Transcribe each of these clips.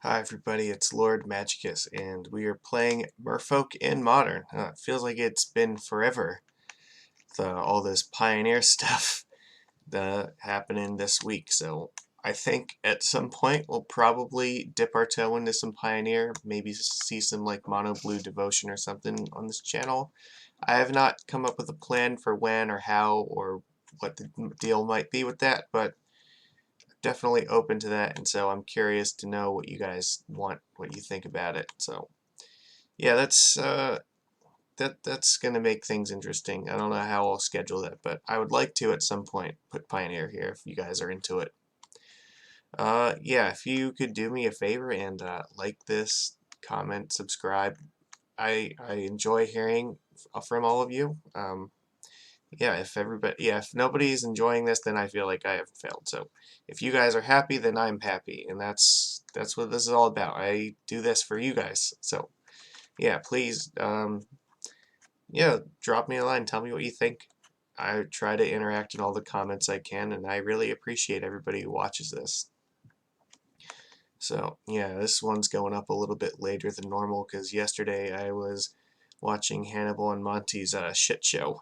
Hi everybody, it's Lord Magicus, and we are playing Merfolk in Modern. It feels like it's been forever, all this Pioneer stuff happening this week, so I think at some point we'll probably dip our toe into some Pioneer, maybe see some like Mono Blue Devotion or something on this channel. I have not come up with a plan for when or how or what the deal might be with that, but definitely open to that, and so I'm curious to know what you guys want, what you think about it. So yeah, that's gonna make things interesting. I don't know how I'll schedule that, but I would like to at some point put Pioneer here if you guys are into it. Yeah, if you could do me a favor and like this, comment, subscribe. I enjoy hearing from all of you. If nobody's enjoying this, then I feel like I have failed. So if you guys are happy, then I'm happy, and that's what this is all about. I do this for you guys. So yeah, please, yeah, drop me a line, tell me what you think. I try to interact in all the comments I can, and I really appreciate everybody who watches this. So yeah, this one's going up a little bit later than normal because yesterday I was watching Hannibal and Monty's shit show.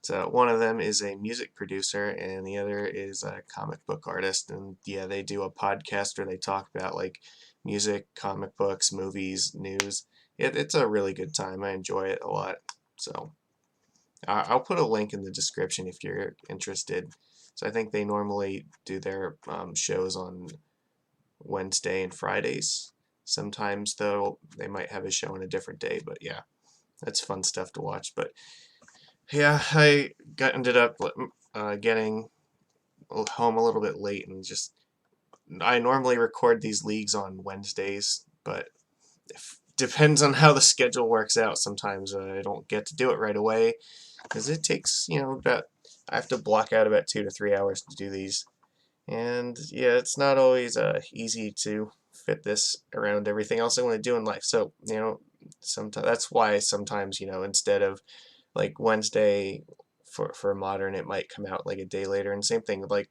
So one of them is a music producer and the other is a comic book artist, and yeah, they do a podcast where they talk about like music, comic books, movies, news. It's a really good time. I enjoy it a lot. So I'll put a link in the description if you're interested. So I think they normally do their shows on Wednesday and Fridays. Sometimes though they might have a show on a different day, but yeah, that's fun stuff to watch. But yeah, ended up getting home a little bit late, and just I normally record these leagues on Wednesdays, but depends on how the schedule works out. Sometimes I don't get to do it right away because it takes about I have to block out about 2 to 3 hours to do these, and yeah, it's not always easy to fit this around everything else I want to do in life. So sometimes that's why sometimes instead of like Wednesday for modern, it might come out like a day later. And same thing with like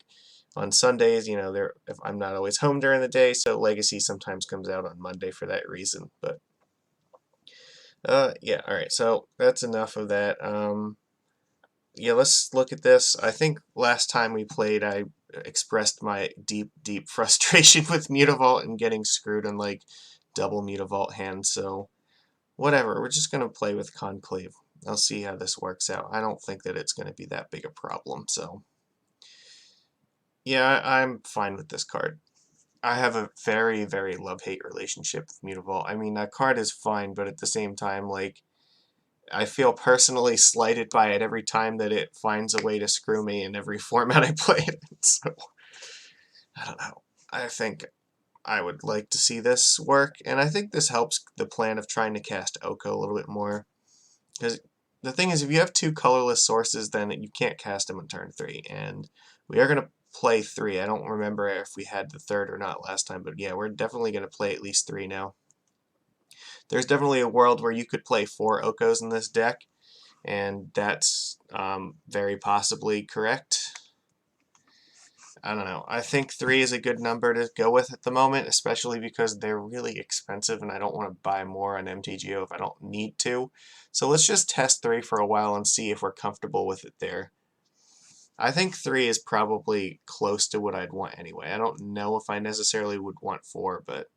on Sundays, if I'm not always home during the day, so Legacy sometimes comes out on Monday for that reason. But yeah, all right. So that's enough of that. Yeah, let's look at this. I think last time we played, I expressed my deep frustration with Mutavault and getting screwed on like double Mutavault hands. So whatever, we're just gonna play with Conclave. I'll see how this works out. I don't think that it's gonna be that big a problem. So yeah, I'm fine with this card. I have a very love-hate relationship with Mutavault. I mean, that card is fine, but at the same time, like, I feel personally slighted by it every time that it finds a way to screw me in every format I play it in. So, I don't know. I think I would like to see this work, and I think this helps the plan of trying to cast Oko a little bit more. Because the thing is, if you have two colorless sources, then you can't cast them on turn 3, and we are going to play 3. I don't remember if we had the third or not last time, but yeah, we're definitely going to play at least 3 now. There's definitely a world where you could play 4 Okos in this deck, and that's very possibly correct. I don't know. I think 3 is a good number to go with at the moment, especially because they're really expensive and I don't want to buy more on MTGO if I don't need to. So let's just test 3 for a while and see if we're comfortable with it there. I think 3 is probably close to what I'd want anyway. I don't know if I necessarily would want 4, but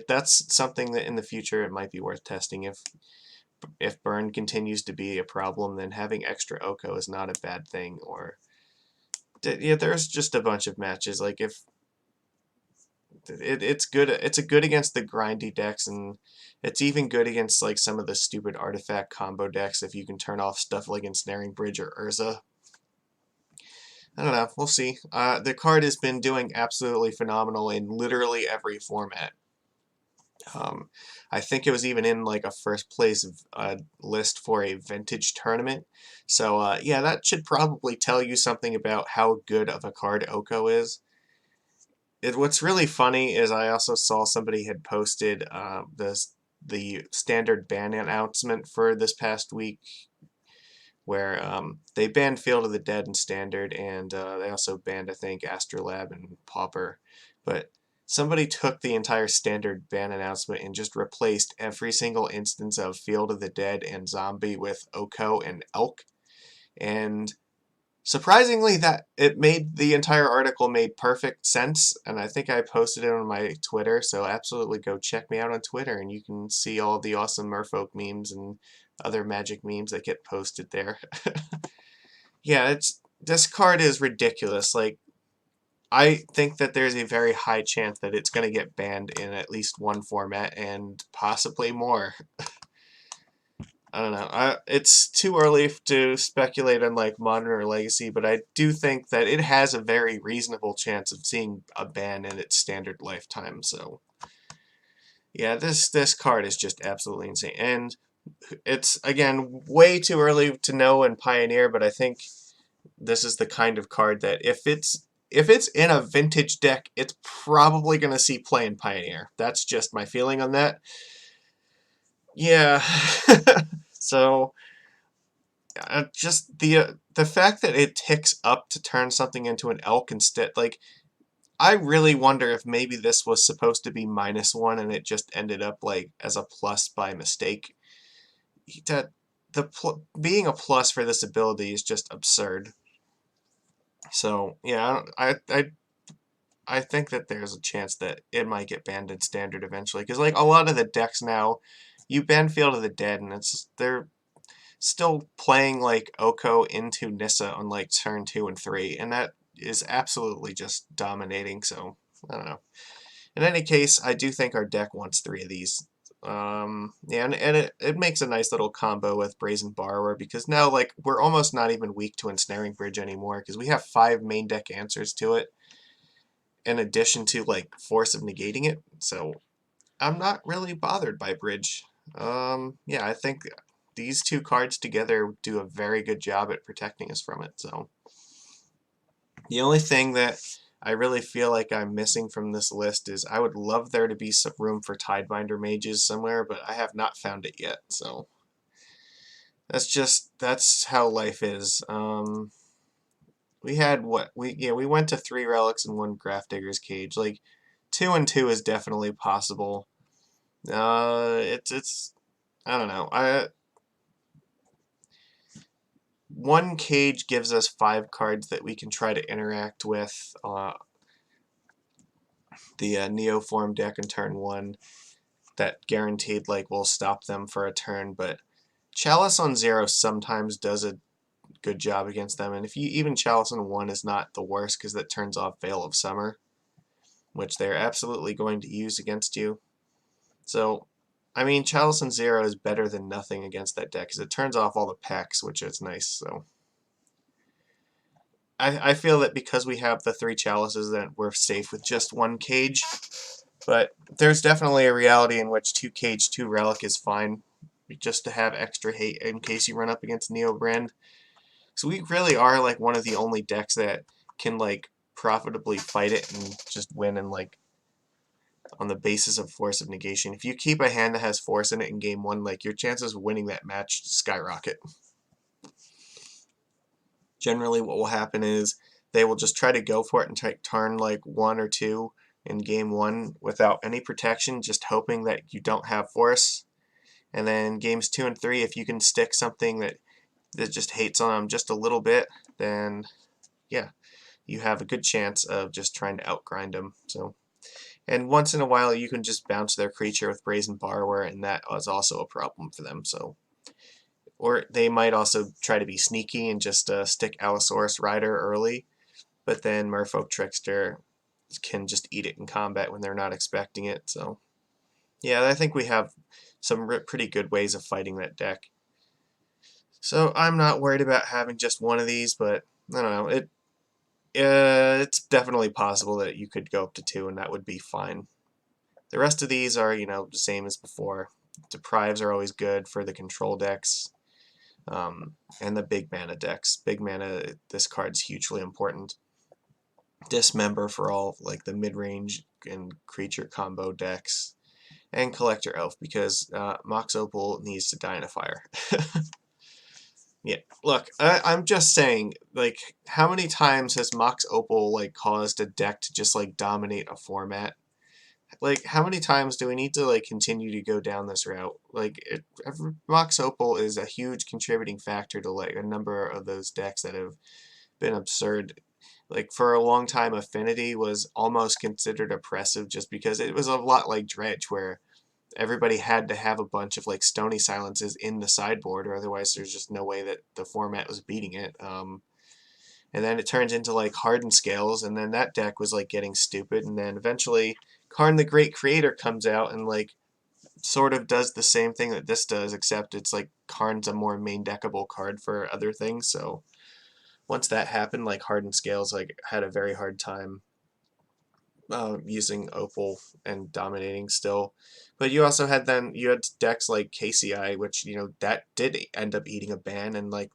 that's something that in the future it might be worth testing. If burn continues to be a problem, then having extra Oko is not a bad thing. Or yeah, there's just a bunch of matches. Like if it's good, it's a good against the grindy decks, and it's even good against like some of the stupid artifact combo decks if you can turn off stuff like Ensnaring Bridge or Urza. I don't know. We'll see. The card has been doing absolutely phenomenal in literally every format. I think it was even in like a first place list for a vintage tournament. So yeah, that should probably tell you something about how good of a card Oko is. What's really funny is I also saw somebody had posted the standard ban announcement for this past week, where they banned Field of the Dead and Standard, and they also banned, I think, Astrolabe and Pauper. But somebody took the entire standard ban announcement and just replaced every single instance of Field of the Dead and Zombie with Oko and Elk. And surprisingly, that it made the entire article made perfect sense, and I think I posted it on my Twitter, so absolutely go check me out on Twitter, and you can see all the awesome Merfolk memes and other Magic memes that get posted there. Yeah, this card is ridiculous. Like, I think that there's a very high chance that it's going to get banned in at least one format, and possibly more. I don't know. It's too early to speculate on like Modern or Legacy, but I do think that it has a very reasonable chance of seeing a ban in its standard lifetime. So yeah, this card is just absolutely insane, and it's again way too early to know in Pioneer. But I think this is the kind of card that if it's in a vintage deck, it's probably going to see play in Pioneer. That's just my feeling on that. Yeah. So just the fact that it ticks up to turn something into an elk instead, like, I really wonder if maybe this was supposed to be -1 and it just ended up like as a plus by mistake. That being a plus for this ability is just absurd. So yeah, I think that there's a chance that it might get banned in standard eventually, because like a lot of the decks now, you ban Field of the Dead and they're still playing like Oko into Nissa on like turn 2 and 3, and that is absolutely just dominating. So I don't know. In any case, I do think our deck wants 3 of these. Yeah, and it makes a nice little combo with Brazen Borrower, because now like we're almost not even weak to Ensnaring Bridge anymore, because we have 5 main deck answers to it, in addition to like Force of Negating it. So I'm not really bothered by Bridge. Yeah, I think these two cards together do a very good job at protecting us from it. So the only thing that I really feel like I'm missing from this list is I would love there to be some room for Tidebinder Mages somewhere, but I have not found it yet. So that's how life is. We had what we went to 3 relics and 1 Grafdigger's Cage. Like 2 and 2 is definitely possible. It's I don't know. 1 cage gives us 5 cards that we can try to interact with the Neoform deck in turn 1 that guaranteed like will stop them for a turn, but Chalice on 0 sometimes does a good job against them, and if you even Chalice on 1 is not the worst, because that turns off Veil of Summer, which they're absolutely going to use against you. So I mean, Chalice on 0 is better than nothing against that deck, because it turns off all the packs, which is nice. So I feel that because we have the 3 Chalices that we're safe with just 1 cage, but there's definitely a reality in which 2 cage, 2 relic is fine, just to have extra hate in case you run up against Neobrand. So we really are like one of the only decks that can like profitably fight it and just win, and like on the basis of Force of Negation. If you keep a hand that has Force in it in game 1, like your chances of winning that match skyrocket. Generally what will happen is they will just try to go for it and take turn like 1 or 2 in game 1 without any protection, just hoping that you don't have Force. And then games 2 and 3, if you can stick something that just hates on them just a little bit, then yeah, you have a good chance of just trying to outgrind them. So, and once in a while you can just bounce their creature with Brazen Borrower, and that is also a problem for them. So, or they might also try to be sneaky and just stick Allosaurus Rider early, but then Merfolk Trickster can just eat it in combat when they're not expecting it. So yeah, I think we have some pretty good ways of fighting that deck. So I'm not worried about having just one of these, but I don't know. It's definitely possible that you could go up to 2 and that would be fine. The rest of these are, the same as before. Deprives are always good for the control decks. And the big mana decks. Big mana, this card's hugely important. Dismember for all like the mid-range and creature combo decks. And Collector Elf, because Mox Opal needs to die in a fire. Yeah, look, I'm just saying, like, how many times has Mox Opal like caused a deck to just like dominate a format? Like, how many times do we need to, like, continue to go down this route? Like, Mox Opal is a huge contributing factor to, like, a number of those decks that have been absurd. Like, for a long time, Affinity was almost considered oppressive just because it was a lot like Dredge, where everybody had to have a bunch of, like, Stony Silences in the sideboard, or otherwise there's just no way that the format was beating it. And then it turns into, like, Hardened Scales, and then that deck was, like, getting stupid, and then eventually Karn the Great Creator comes out and, like, sort of does the same thing that this does, except it's, like, Karn's a more main deckable card for other things, so once that happened, like, Hardened Scales, like, had a very hard time using Opal and dominating still. But you also had decks like KCI, which, you know, that did end up eating a ban, and like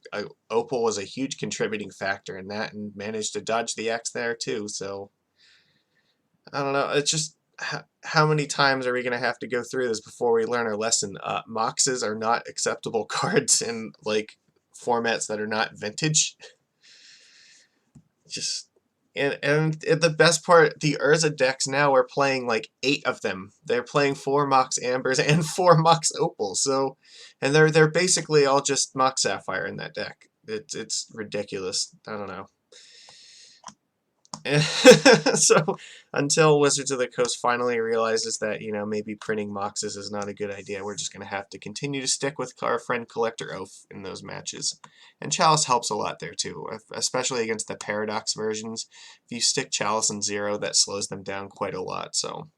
Opal was a huge contributing factor in that and managed to dodge the X there too. So I don't know. It's just how many times are we going to have to go through this before we learn our lesson? Moxes are not acceptable cards in like formats that are not vintage. Just and the best part, the Urza decks now are playing like 8 of them. They're playing 4 Mox Ambers and 4 Mox Opals. So, and they're basically all just Mox Sapphire in that deck. It's ridiculous. I don't know. So until Wizards of the Coast finally realizes that, you know, maybe printing Moxes is not a good idea, we're just going to have to continue to stick with our friend Collector Oath in those matches. And Chalice helps a lot there too, especially against the Paradox versions. If you stick Chalice in 0, that slows them down quite a lot. So,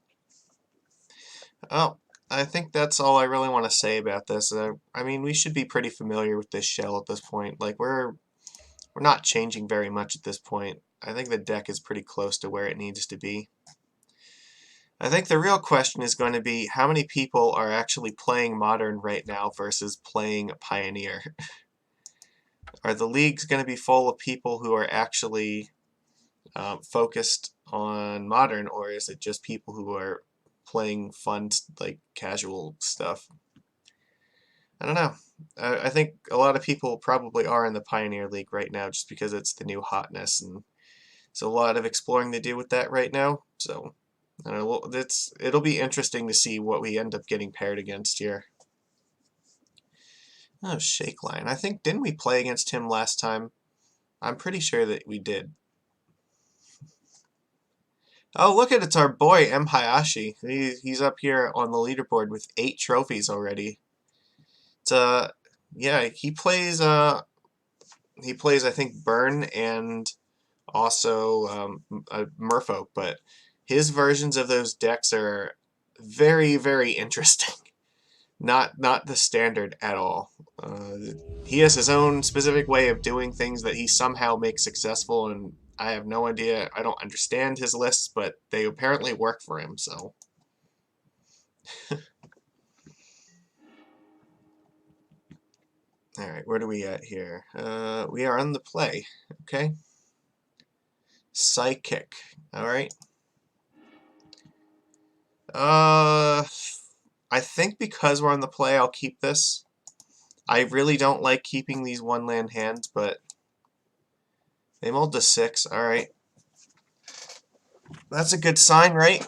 oh, I think that's all I really want to say about this. I mean, we should be pretty familiar with this shell at this point. Like, we're not changing very much at this point. I think the deck is pretty close to where it needs to be. I think the real question is going to be how many people are actually playing Modern right now versus playing Pioneer. Are the leagues going to be full of people who are actually focused on Modern, or is it just people who are playing fun, like, casual stuff? I don't know. I think a lot of people probably are in the Pioneer League right now just because it's the new hotness, and there's a lot of exploring to do with that right now. So, I don't know, it'll be interesting to see what we end up getting paired against here. Oh, Shakeline. I think, didn't we play against him last time? I'm pretty sure that we did. Oh, look at it's our boy, M. Hayashi. He's up here on the leaderboard with 8 trophies already. It's, yeah, he plays, I think, Burn and also Merfolk, but his versions of those decks are very, very interesting. Not the standard at all. He has his own specific way of doing things that he somehow makes successful, and I have no idea. I don't understand his lists, but they apparently work for him, so. Alright, where do we at here? We are on the play, okay? Psychic, alright. I think because we're on the play, I'll keep this. I really don't like keeping these 1-land hands, but they mulled to 6. Alright. That's a good sign, right?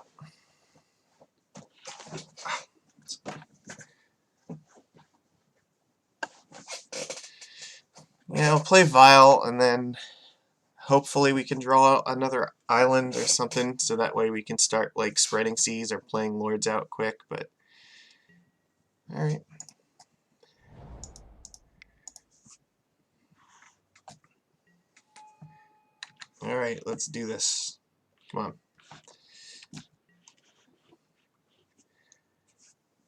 Yeah, I'll play Vile, and then hopefully we can draw another island or something, so that way we can start, like, spreading seas or playing Lords out quick, but... Alright. Alright, let's do this. Come on.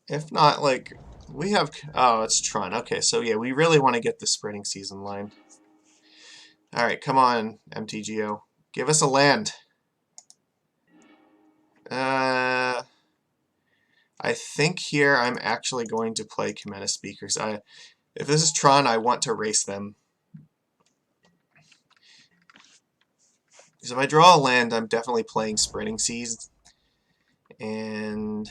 If not, like, we have... Oh, it's Tron. Okay, so yeah, we really want to get the spreading season line. Alright, come on, MTGO. Give us a land. I think here I'm actually going to play Cometa Speakers. If this is Tron, I want to race them. Because if I draw a land, I'm definitely playing Spreading Seas. And...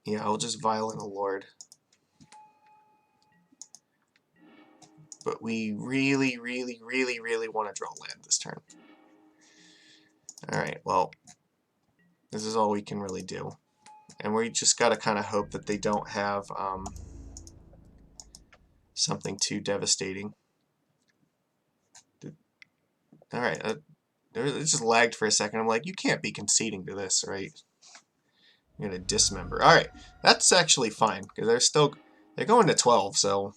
yeah, I'll just Violent a Lord. But we really, really, really, really want to draw land. this turn. Alright, well, this is all we can really do. And we just gotta kind of hope that they don't have something too devastating. Alright, it just lagged for a second. I'm like, you can't be conceding to this, right? You're gonna dismember. Alright, that's actually fine, because they're going to 12, so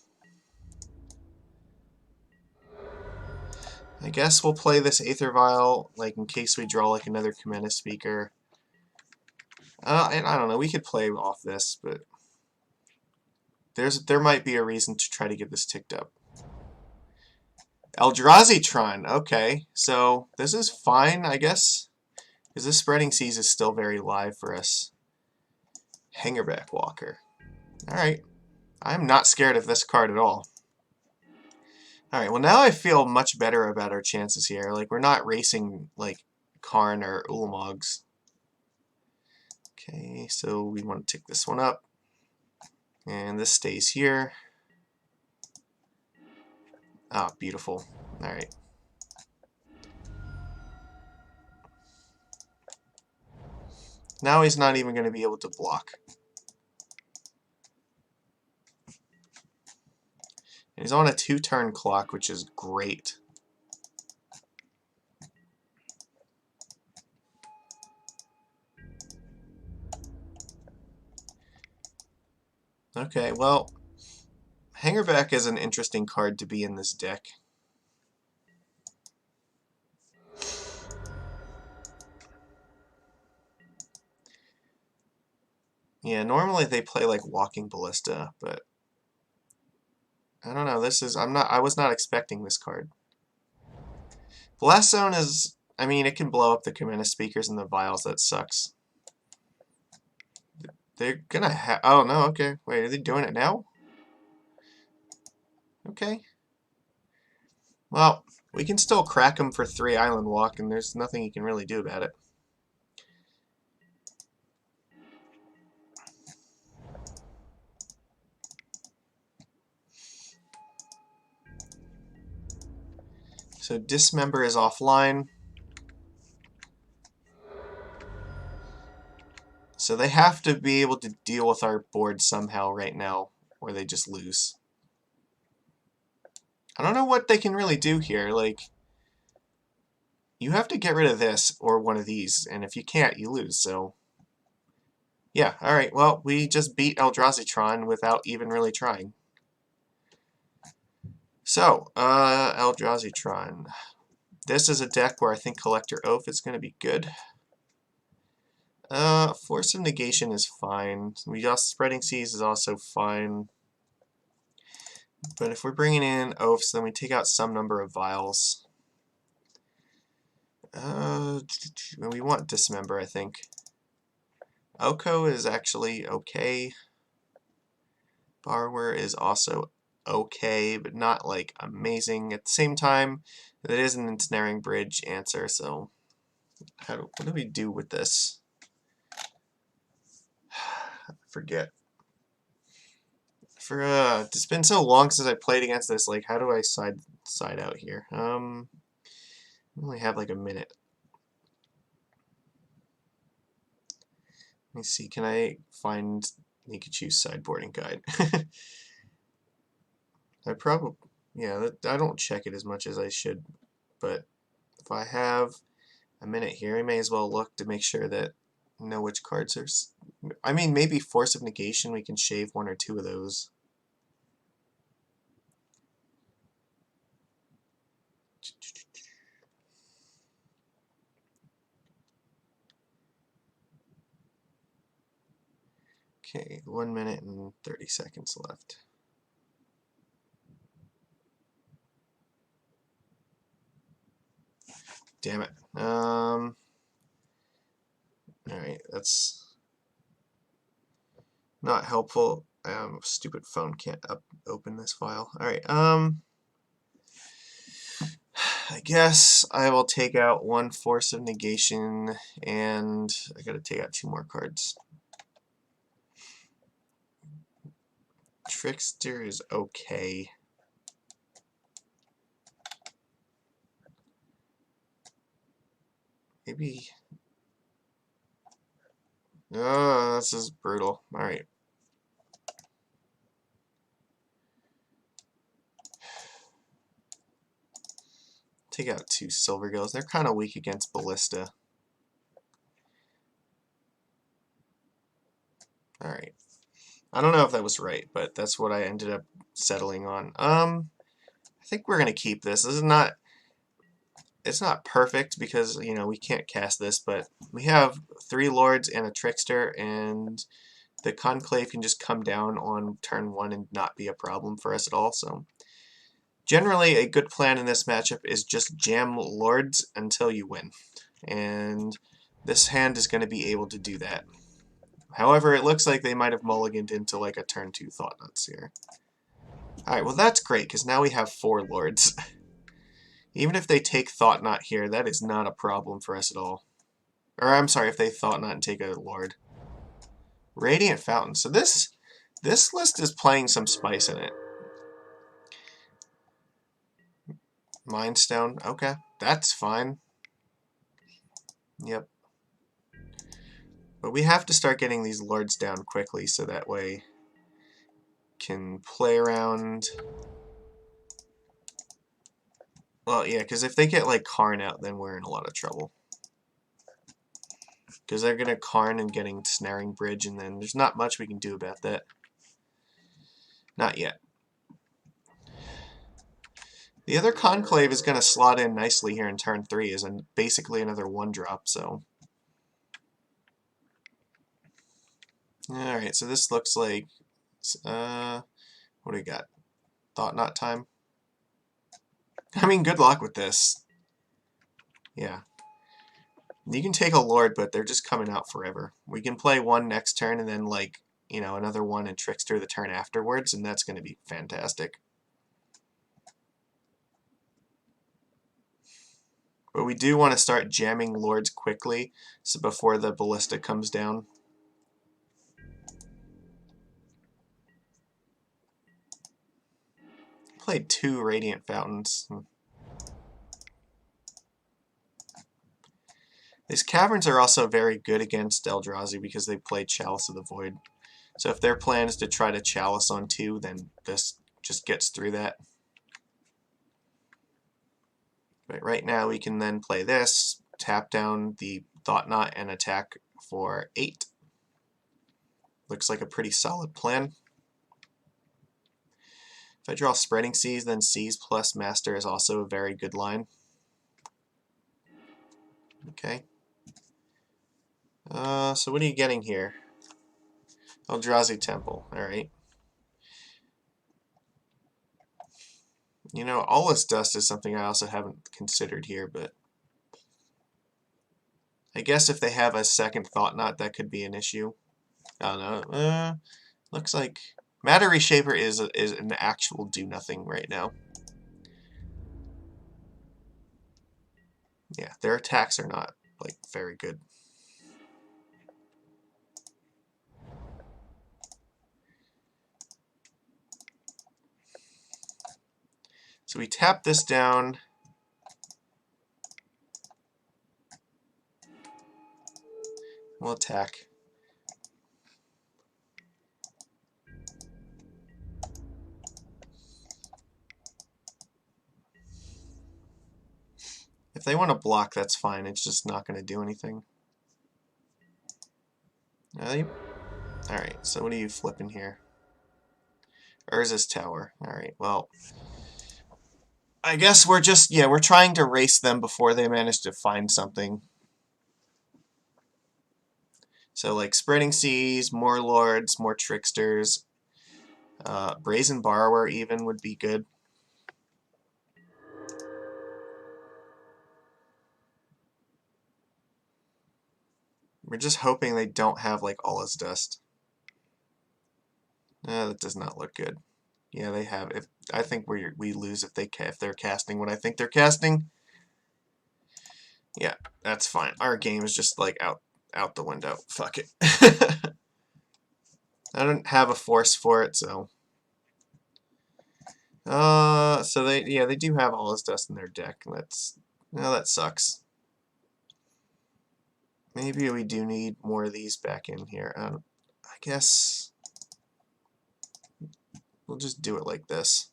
I guess we'll play this Aether Vial, like, in case we draw, like, another Commander Speaker. And I don't know, we could play off this, but there might be a reason to try to get this ticked up. Eldrazi Tron, okay, so this is fine, I guess, because this Spreading Seas is still very live for us. Hangerback Walker. Alright, I'm not scared of this card at all. Alright, well now I feel much better about our chances here. Like, we're not racing, like, Karn or Ulamog's. Okay, so we want to tick this one up. And this stays here. Ah, beautiful. Alright. Now he's not even going to be able to block. And he's on a 2-turn clock, which is great. Okay, well, Hangerback is an interesting card to be in this deck. Yeah, normally they play like Walking Ballista, but I don't know, I was not expecting this card. Blast Zone is, I mean, it can blow up the Commander Speakers and the Vials, that sucks. They're gonna have, oh no, okay, wait, are they doing it now? Okay. Well, we can still crack them for 3 Island Walk, and there's nothing you can really do about it. So Dismember is offline. So they have to be able to deal with our board somehow right now, or they just lose. I don't know what they can really do here. Like, you have to get rid of this or one of these, and if you can't, you lose. So, yeah, alright, well, we just beat Eldrazi Tron without even really trying. So, Eldrazi Tron. This is a deck where I think Collector Oath is going to be good. Force of Negation is fine. Spreading Seas is also fine. But if we're bringing in Oaths, then we take out some number of Vials. We want Dismember, I think. Oko is actually okay. Borrower is also okay, but not, like, amazing. At the same time, it is an Ensnaring Bridge answer, so what do we do with this? I forget. It's been so long since I played against this, like, how do I side out here? I only have like a minute. Let me see, can I find Nikachu's sideboarding guide? I probably, yeah, I don't check it as much as I should, but if I have a minute here, I may as well look to make sure that I know which cards are, I mean, maybe Force of Negation, we can shave 1 or 2 of those. Okay, 1 minute and 30 seconds left. Damn it. Alright, that's not helpful. Stupid phone can't open this file. Alright, I guess I will take out 1 Force of Negation, and I gotta take out 2 more cards. Trickster is okay. Maybe... Oh, this is brutal. Alright. Take out 2 Silver Gills. They're kind of weak against Ballista. Alright. I don't know if that was right, but that's what I ended up settling on. I think we're going to keep this. This is not... It's not perfect because, you know, we can't cast this, but we have 3 Lords and a Trickster, and the Conclave can just come down on turn 1 and not be a problem for us at all, so... Generally, a good plan in this matchup is just jam Lords until you win. And this hand is going to be able to do that. However, it looks like they might have mulliganed into like a turn 2 Thought Nuts here. Alright, well that's great, because now we have 4 Lords. Even if they take Thought Knot here, that is not a problem for us at all. Or, I'm sorry, if they Thought Knot and take a Lord. Radiant Fountain. So this list is playing some spice in it. Mind Stone. Okay, that's fine. Yep. But we have to start getting these Lords down quickly so that way can play around. Well, yeah, because if they get like Karn out, then we're in a lot of trouble. Because they're going to Karn and getting Snaring Bridge, and then there's not much we can do about that. Not yet. The other Conclave is going to slot in nicely here in turn 3 as basically another 1-drop, so... Alright, so this looks like... what do we got? Thought Knot time? I mean, good luck with this. Yeah. You can take a Lord, but they're just coming out forever. We can play 1 next turn and then, like, you know, another 1 and Trickster the turn afterwards, and that's going to be fantastic. But we do want to start jamming Lords quickly so before the Ballista comes down. Played 2 Radiant Fountains. These Caverns are also very good against Eldrazi because they play Chalice of the Void. So if their plan is to try to Chalice on 2, then this just gets through that. But right now we can then play this, tap down the Thought Knot, and attack for 8. Looks like a pretty solid plan. If I draw Spreading Seas, then Seas plus Master is also a very good line. Okay. So what are you getting here? Eldrazi Temple, alright. You know, Allus Dust is something I also haven't considered here, but... I guess if they have a second Thought Knot, that could be an issue. I don't know. Looks like... Matter Reshaper is an actual do-nothing right now. Yeah, their attacks are not, like, very good. So we tap this down. We'll attack. If they want to block, that's fine. It's just not going to do anything. Alright, so what are you flipping here? Urza's Tower. Alright, well... I guess we're just, yeah, we're trying to race them before they manage to find something. So, like, Spreading Seas, more Lords, more Tricksters. Brazen Borrower even would be good. We're just hoping they don't have, like, Allus Dust. That does not look good. Yeah, they have. I think we lose if they're casting what I think they're casting. Yeah, that's fine. Our game is just like out the window. Fuck it. I don't have a force for it, so. So they do have Allus Dust in their deck. That sucks. Maybe we do need more of these back in here. I guess we'll just do it like this.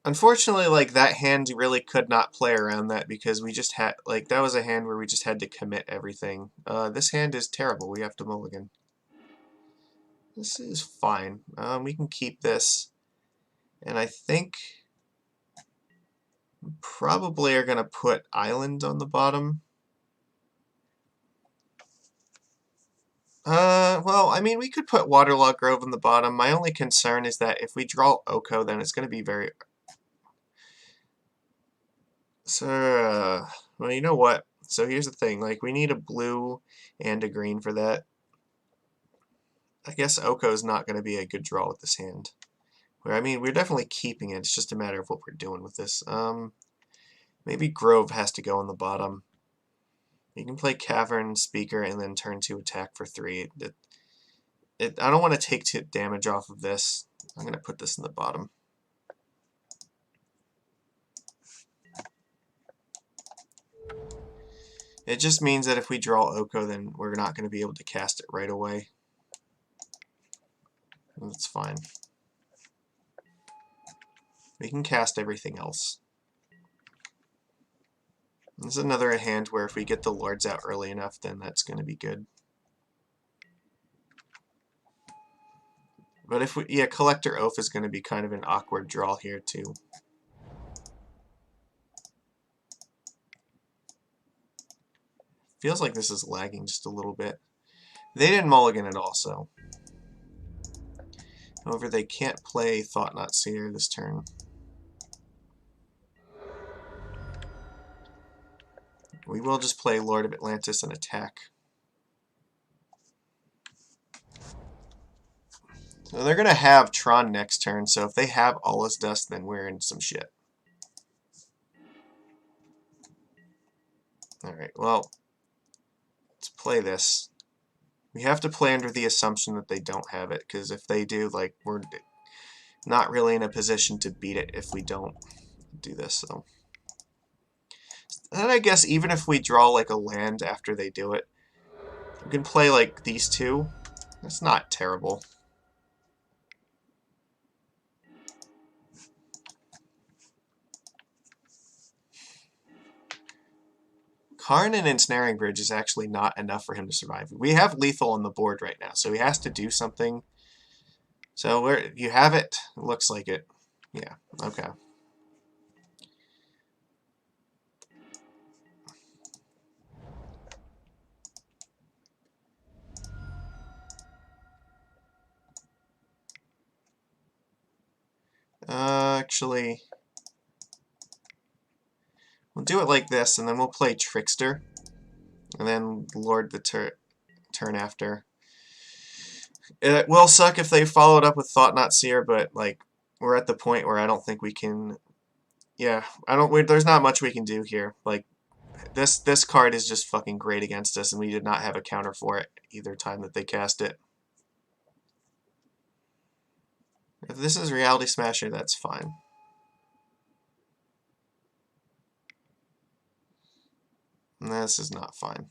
Unfortunately, like, that hand really could not play around that because we just had, like, that was a hand where we just had to commit everything. This hand is terrible. We have to mulligan. This is fine. We can keep this. And I think we probably are going to put Island on the bottom. Well, I mean, we could put Waterlogged Grove on the bottom. My only concern is that if we draw Oko, then it's going to be very... So, well, you know what? So here's the thing. Like, we need a blue and a green for that. I guess Oko is not going to be a good draw with this hand. I mean, we're definitely keeping it. It's just a matter of what we're doing with this. Maybe Grove has to go on the bottom. You can play Cavern, Speaker, and then turn 2 attack for 3. I don't want to take damage off of this. I'm going to put this in the bottom. It just means that if we draw Oko, then we're not going to be able to cast it right away. That's fine. We can cast everything else. This is another hand where if we get the Lords out early enough, then that's going to be good. But if we, yeah, Collector Oath is going to be kind of an awkward draw here too. Feels like this is lagging just a little bit. They didn't mulligan at all, so. However, they can't play Thought Not Seer this turn. We will just play Lord of Atlantis and attack. So they're going to have Tron next turn, so if they have All's Dust, then we're in some shit. Alright, well, let's play this. We have to play under the assumption that they don't have it, because if they do, like, we're not really in a position to beat it if we don't do this, so. And I guess even if we draw, like, a land after they do it, we can play, like, these two. That's not terrible. Karn and Ensnaring Bridge is actually not enough for him to survive. We have lethal on the board right now, so he has to do something. So you have it? It looks like it. Yeah, okay. Actually, we'll do it like this, and then we'll play Trickster, and then Lord the turn after. It will suck if they followed up with Thought Not Seer, but like we're at the point where I don't think we can. Yeah, there's not much we can do here. Like this card is just fucking great against us, and we did not have a counter for it either time that they cast it. If this is Reality Smasher, that's fine. This is not fine.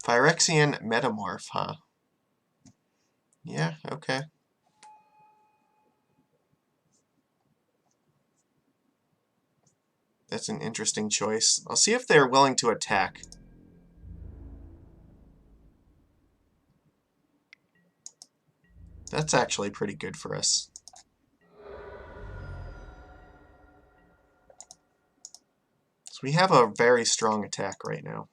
Phyrexian Metamorph, huh? Yeah, okay. That's an interesting choice. I'll see if they're willing to attack. That's actually pretty good for us. So we have a very strong attack right now.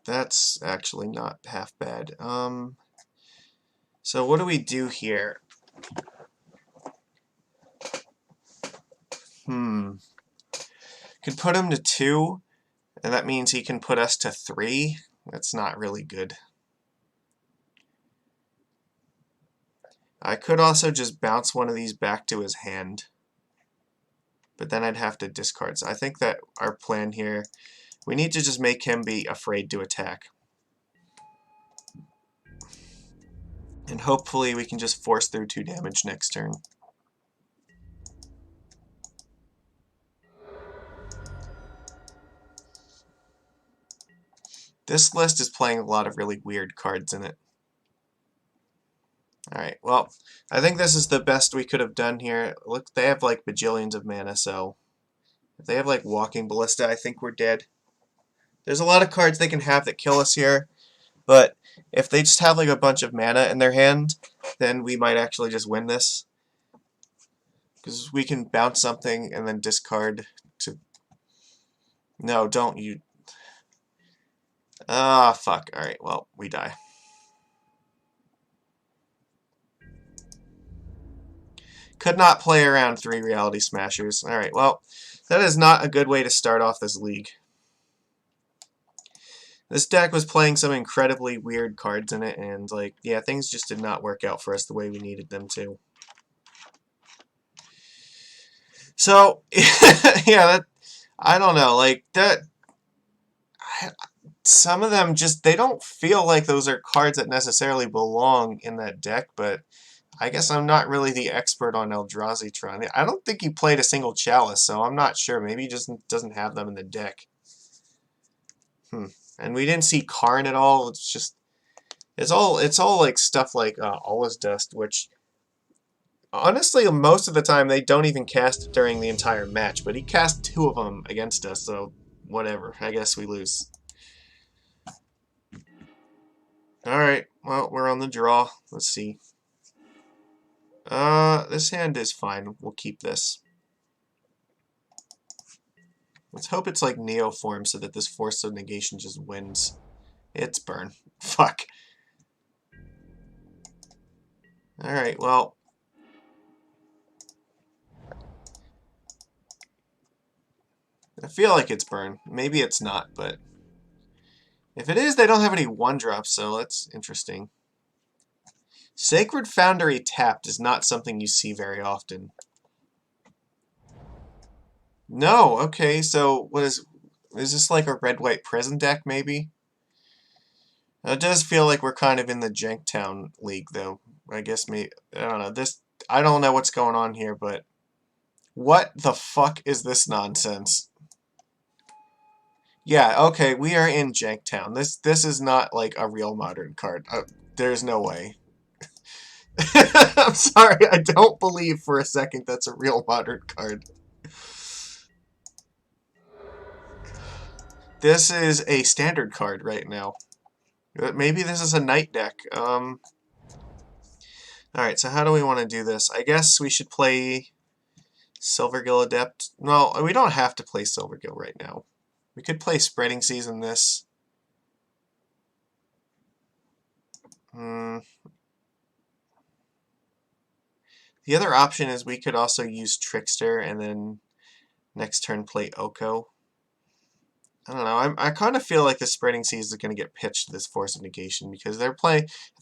That's actually not half bad. So what do we do here? Could put him to 2, and that means he can put us to 3. That's not really good. I could also just bounce one of these back to his hand, but then I'd have to discard. So I think that our plan here, We need to just make him be afraid to attack. And hopefully we can just force through 2 damage next turn. This list is playing a lot of really weird cards in it. Alright, well, I think this is the best we could have done here. Look, they have like bajillions of mana, so if they have like Walking Ballista, I think we're dead. There's a lot of cards they can have that kill us here, but if they just have like a bunch of mana in their hand, then we might actually just win this. Because we can bounce something and then discard to... No, don't you... Ah, fuck. Alright, well, we die. Could not play around 3 Reality Smashers. Alright, well, that is not a good way to start off this league. This deck was playing some incredibly weird cards in it, and, like, yeah, things just did not work out for us the way we needed them to. So, yeah, that, I don't know, like, that, some of them just, they don't feel like those are cards that necessarily belong in that deck, but I guess I'm not really the expert on Eldrazi Tron. I don't think he played a single Chalice, so I'm not sure. Maybe he just doesn't have them in the deck. And we didn't see Karn at all. It's just, it's all like stuff like Ola's Dust, which honestly most of the time they don't even cast it during the entire match. But he cast 2 of them against us, so whatever. I guess we lose. All right. Well, we're on the draw. Let's see. This hand is fine. We'll keep this. Let's hope it's like Neoform so that this Force of Negation just wins. It's burn. Fuck. Alright, well. I feel like it's burn. Maybe it's not, but if it is, they don't have any 1-drops, so that's interesting. Sacred Foundry tapped is not something you see very often. No, okay, so what is this like a red-white prison deck, maybe? It does feel like we're kind of in the Janktown League, though. I guess maybe, I don't know, I don't know what's going on here, but what the fuck is this nonsense? Yeah, okay, we are in Janktown. This is not like a real Modern card. There's no way. I'm sorry, I don't believe for a second that's a real Modern card. This is a standard card right now. Maybe this is a night deck. Alright, so how do we want to do this? I guess we should play Silvergill Adept. No, we don't have to play Silvergill right now. We could play Spreading Seas in this. The other option is we could also use Trickster and then next turn play Oko. I don't know. I kind of feel like the Spreading Seas is going to get pitched to this Force of Negation because if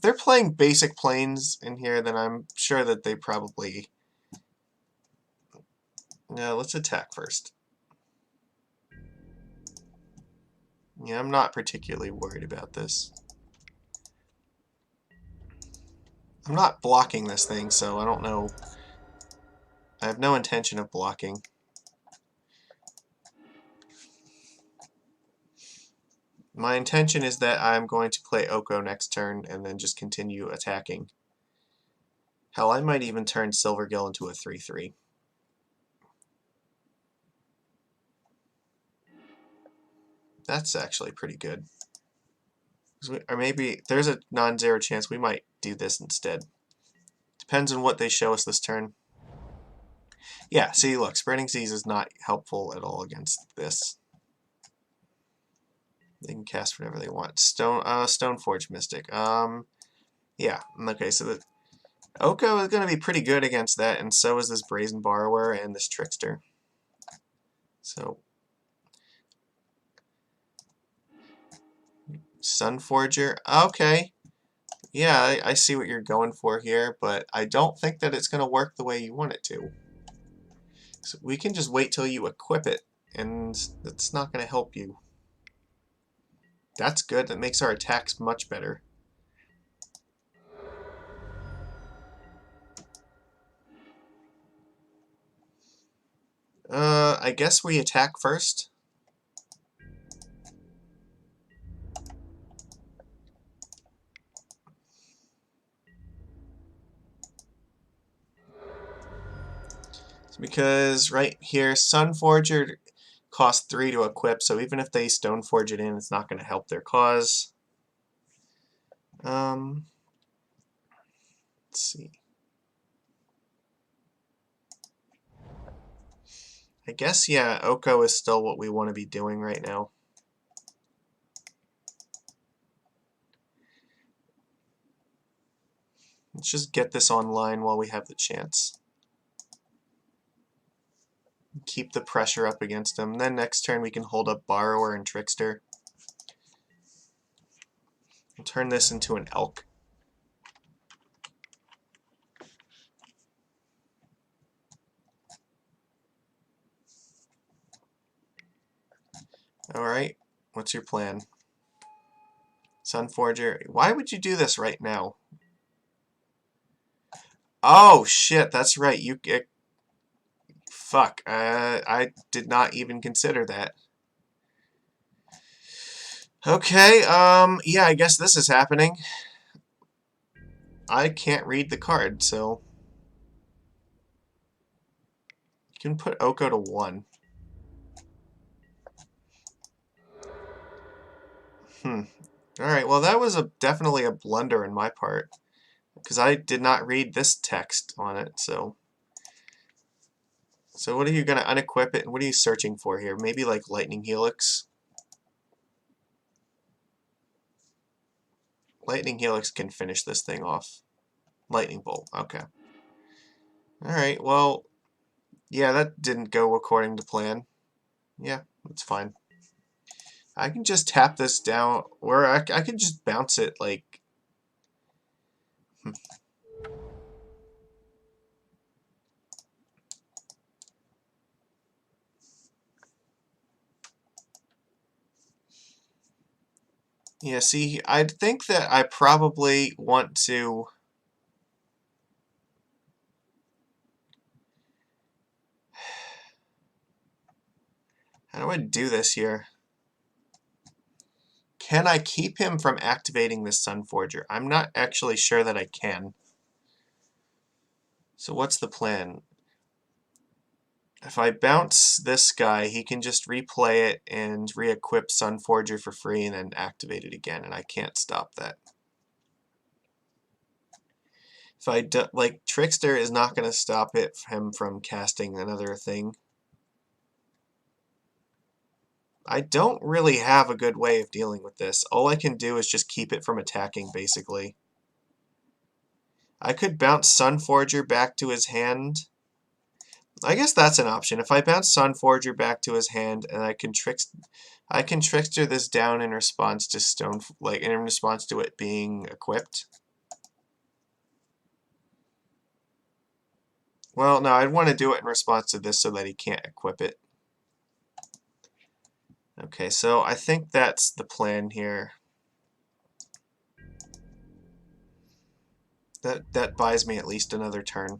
they're playing basic planes in here, then I'm sure that they probably... No, let's attack first. Yeah, I'm not particularly worried about this. I'm not blocking this thing, so I don't know. I have no intention of blocking. My intention is that I'm going to play Oko next turn and then just continue attacking. Hell, I might even turn Silvergill into a 3/3. That's actually pretty good. Or maybe there's a non-zero chance we might do this instead. Depends on what they show us this turn. Yeah, see, look, Spreading Seas is not helpful at all against this. They can cast whatever they want. Stoneforge Mystic. Yeah, okay, so the Oko is going to be pretty good against that, and so is this Brazen Borrower and this Trickster. So, Sunforger. Okay. Yeah, I see what you're going for here, but I don't think that it's going to work the way you want it to. So we can just wait till you equip it, and that's not going to help you. That's good. That makes our attacks much better. I guess we attack first. Because right here, Sunforger costs 3 to equip, so even if they Stoneforge it in, it's not going to help their cause. Let's see. I guess, yeah, Oko is still what we want to be doing right now. Let's just get this online while we have the chance. Keep the pressure up against him. Then next turn we can hold up Borrower and Trickster. We'll turn this into an Elk. Alright, what's your plan? Sunforger, why would you do this right now? Oh shit, that's right. Fuck. I did not even consider that. Okay, yeah, I guess this is happening. I can't read the card, so you can put Oko to 1. Alright, well that was definitely a blunder on my part, because I did not read this text on it, so... So what are you going to unequip it, and what are you searching for here? Maybe like Lightning Helix? Lightning Helix can finish this thing off. Lightning Bolt, okay. Alright, well, yeah, that didn't go according to plan. Yeah, that's fine. I can just tap this down, or I can just bounce it, like... Yeah, see, I think that I probably want to... How do I do this here? Can I keep him from activating this Sunforger? I'm not actually sure that I can. So what's the plan? If I bounce this guy, he can just replay it and re-equip Sunforger for free and then activate it again, and I can't stop that. If I do, like, Trickster is not going to stop him from casting another thing. I don't really have a good way of dealing with this. All I can do is just keep it from attacking, basically. I could bounce Sunforger back to his hand. I guess that's an option. If I bounce Sunforger back to his hand, and I can Trickster this down in response to in response to it being equipped. Well, no, I'd want to do it in response to this so that he can't equip it. Okay, so I think that's the plan here. That buys me at least another turn.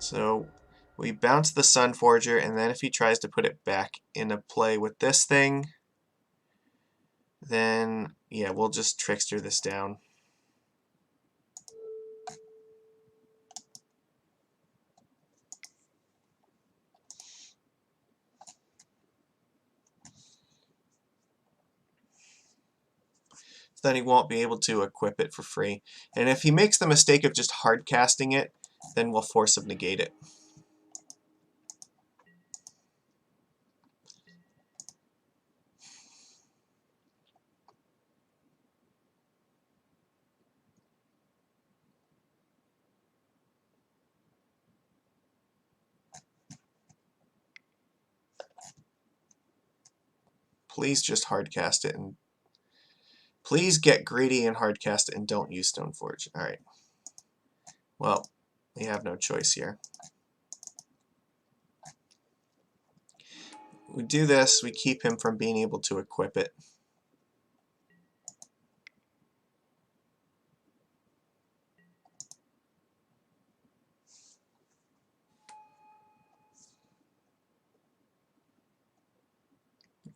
So we bounce the Sunforger, and then if he tries to put it back into play with this thing, then yeah, we'll just Trickster this down. Then he won't be able to equip it for free. And if he makes the mistake of just hard casting it, then we'll force of negate it. Please just hard cast it, and please get greedy and hard cast it and don't use Stoneforge. Alright. Well, we have no choice here. we do this, we keep him from being able to equip it.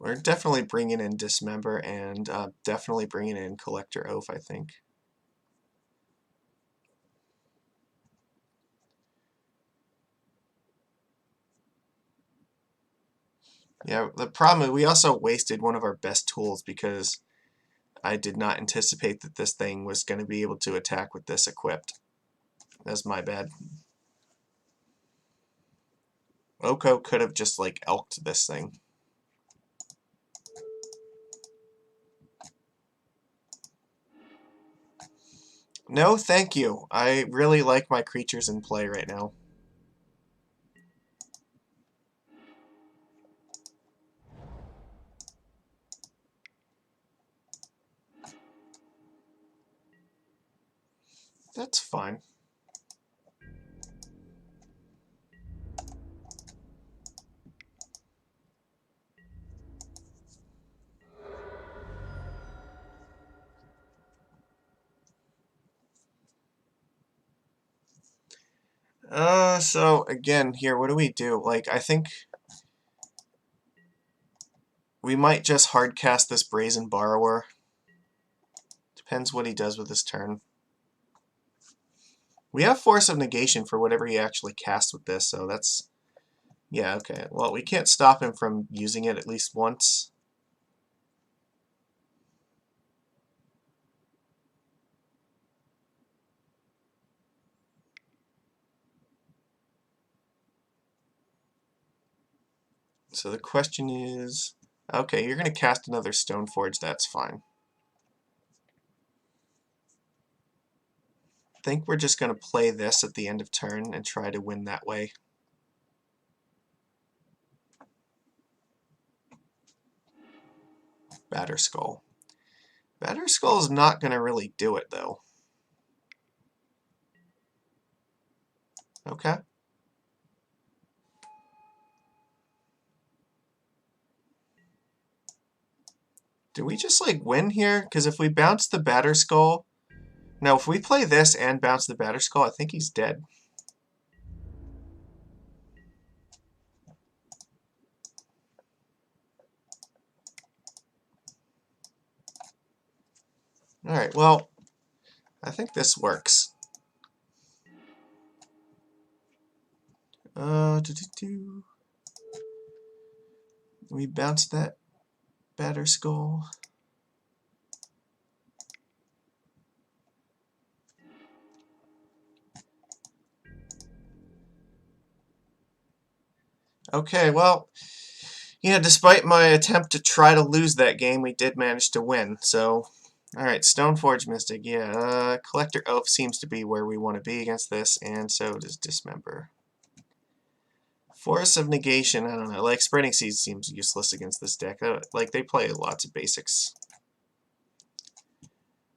We're definitely bringing in Dismember and definitely bringing in Collector Oath, I think. Yeah, the problem is we also wasted one of our best tools because I did not anticipate that this thing was going to be able to attack with this equipped. That's my bad. Oko could have just, like, elked this thing. No, thank you. I really like my creatures in play right now. That's fine. So again, here, what do we do? Like, I think we might just hardcast this Brazen Borrower. Depends what he does with his turn. We have Force of Negation for whatever he actually casts with this, so that's... Yeah, okay. Well, we can't stop him from using it at least once. So the question is... Okay, you're going to cast another Stoneforge, that's fine. I think we're just going to play this at the end of turn and try to win that way. Batterskull. Batterskull is not going to really do it, though. Okay. Do we just, like, win here? Because if we bounce the Batterskull... No, if we play this and bounce the Batterskull, I think he's dead. Alright, well, I think this works. We bounce that Batterskull. Okay, well, yeah, despite my attempt to try to lose that game, we did manage to win, so... Alright, Stoneforge Mystic, yeah, Collector Oath seems to be where we want to be against this, and so does Dismember. Force of Negation, I don't know, like, Spreading Seas seems useless against this deck. Like, they play lots of basics.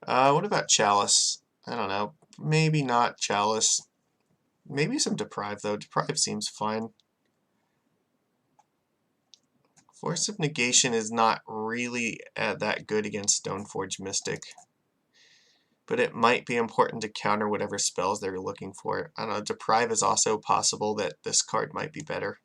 What about Chalice? I don't know, maybe not Chalice. Maybe some Deprive, though. Deprive seems fine. Force of Negation is not really that good against Stoneforge Mystic. But it might be important to counter whatever spells they're looking for. I don't know, Deprive is also possible that this card might be better.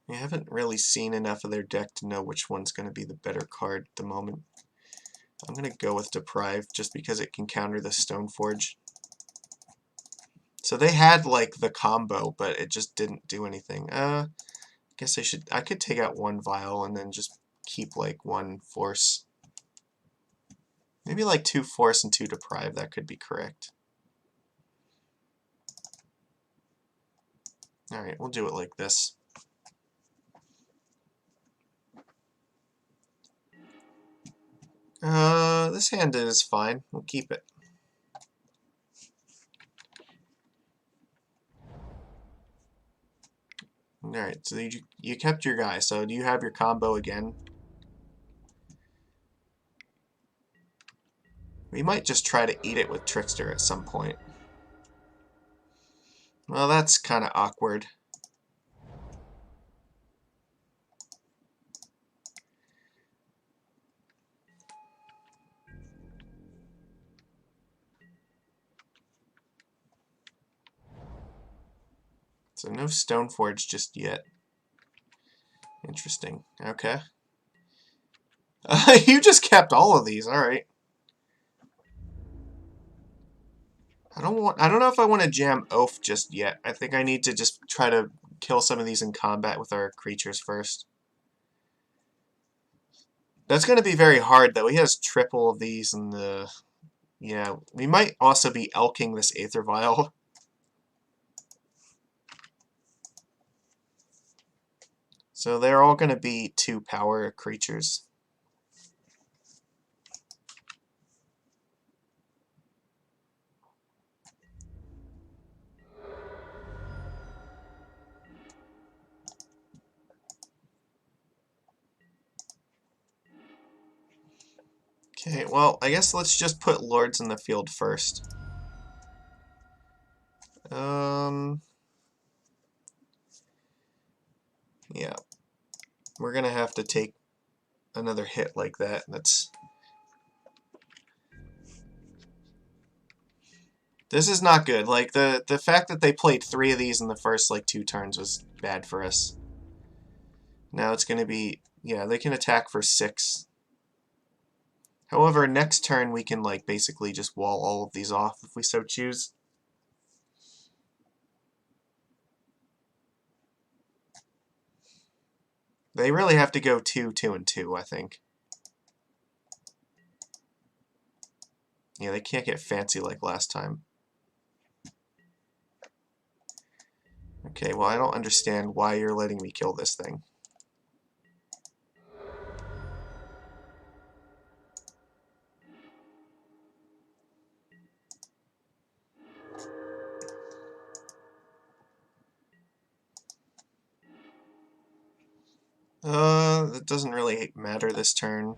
I haven't really seen enough of their deck to know which one's going to be the better card at the moment. I'm going to go with Deprive just because it can counter the Stoneforge. So they had, like, the combo, but it just didn't do anything. I guess I could take out one Vial and then just keep, like, one Force. Maybe, like, 2 Force and 2 Deprive, that could be correct. Alright, we'll do it like this. This hand is fine. We'll keep it. Alright, so you kept your guy, so do you have your combo again? We might just try to eat it with Trickster at some point. Well, that's kind of awkward. So no Stoneforge just yet. Interesting. Okay. You just kept all of these. All right. I don't know if I want to jam Oath just yet. I think I need to just try to kill some of these in combat with our creatures first. That's going to be very hard, though. He has triple of these, and the... Yeah, we might also be elking this Aether Vial. So they're all going to be 2 power creatures. Okay, well, I guess let's just put Lords in the field first. Yeah. We're going to have to take another hit like that. This is not good. Like, the fact that they played 3 of these in the first, like, 2 turns was bad for us. Now it's going to be... Yeah, they can attack for 6. However, next turn we can, like, basically just wall all of these off if we so choose. They really have to go 2, 2, and 2, I think. Yeah, they can't get fancy like last time. Okay, well, I don't understand why you're letting me kill this thing. It doesn't really matter this turn.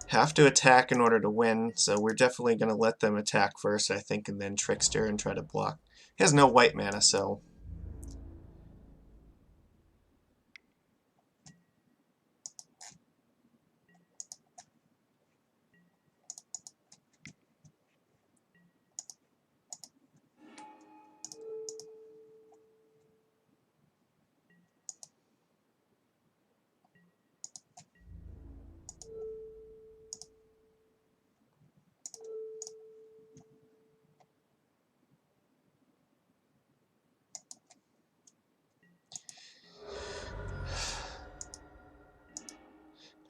Have to attack in order to win, so we're definitely going to let them attack first, I think, and then Trickster and try to block. He has no white mana, so...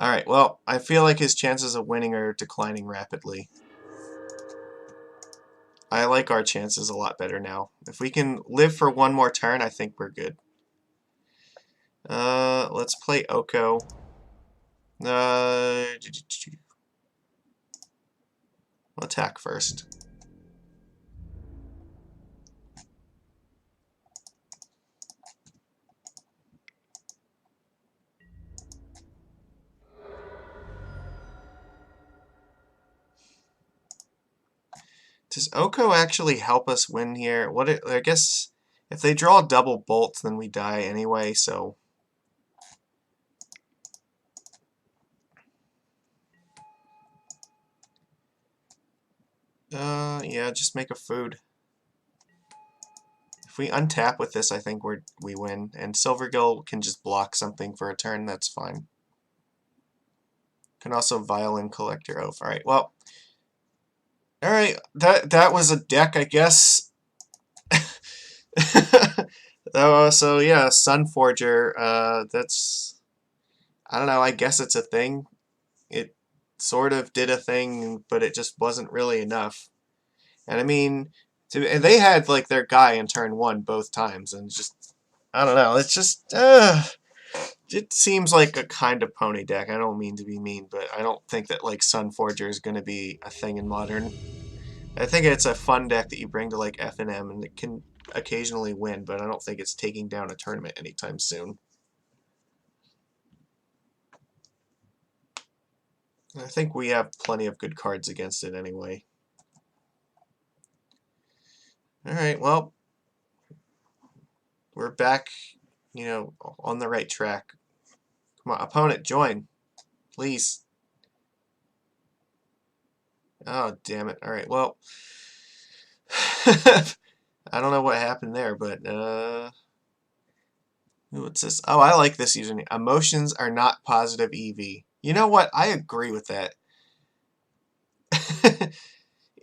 Alright, well, I feel like his chances of winning are declining rapidly. I like our chances a lot better now. If we can live for one more turn, I think we're good. Let's play Oko. We'll attack first. Does Oko actually help us win here? I guess if they draw double bolts, then we die anyway, so... yeah, just make a food. If we untap with this, I think we win. And Silvergill can just block something for a turn, that's fine. Can also Violin Collector Oath. Alright, well... Alright, that was a deck, I guess. So yeah, Sunforger, that's... I don't know, I guess it's a thing. It sort of did a thing, but it just wasn't really enough. And I mean, And they had like their guy in turn 1 both times, and just I don't know. It's just it seems like a kind of pony deck. I don't mean to be mean, but I don't think that like Sunforger is going to be a thing in Modern. I think it's a fun deck that you bring to like F&M, and it can occasionally win, but I don't think it's taking down a tournament anytime soon. I think we have plenty of good cards against it anyway. Alright, well, we're back, you know, on the right track. Come on, opponent, join. Please. Oh, damn it. Alright, well. I don't know what happened there, but, what's this? Oh, I like this username. Emotions are not positive EV. You know what? I agree with that.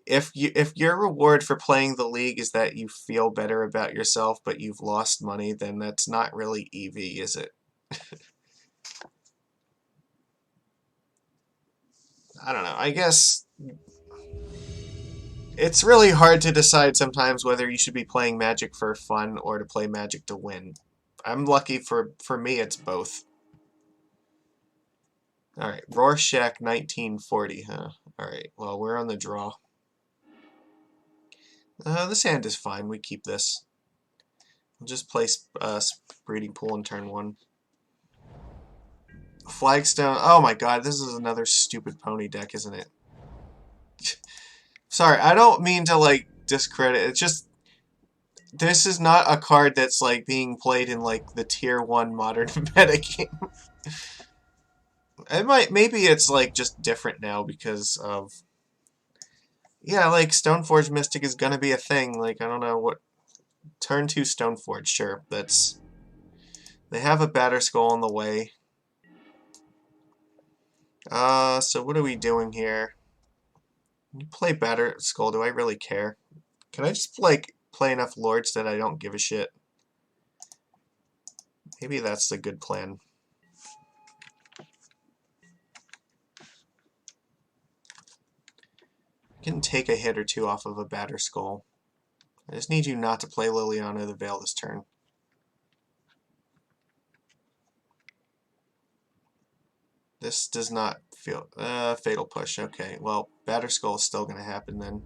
If your reward for playing the league is that you feel better about yourself, but you've lost money, then that's not really EV, is it? I don't know. I guess it's really hard to decide sometimes whether you should be playing Magic for fun or to play Magic to win. I'm lucky for me, it's both. Alright, Rorschach 1940, huh? Alright, well, we're on the draw. This hand is fine. We keep this. We'll just place Breeding Pool in turn 1. Flagstone. Oh my god, this is another stupid pony deck, isn't it? Sorry, I don't mean to, like, discredit. It's just, this is not a card that's, like, being played in, like, the tier 1 modern meta game. Maybe it's, like, just different now because of... Yeah, like, Stoneforge Mystic is gonna be a thing. Like, I don't know what... Turn 2 Stoneforge, sure. That's... They have a Batterskull on the way. So what are we doing here? You play Batterskull, do I really care? Can I just, like, play enough Lords that I don't give a shit? Maybe that's the good plan. I can take a hit or two off of a Batterskull. I just need you not to play Liliana the Veil this turn. This does not feel... Fatal Push. Okay, well, Batterskull is still going to happen then.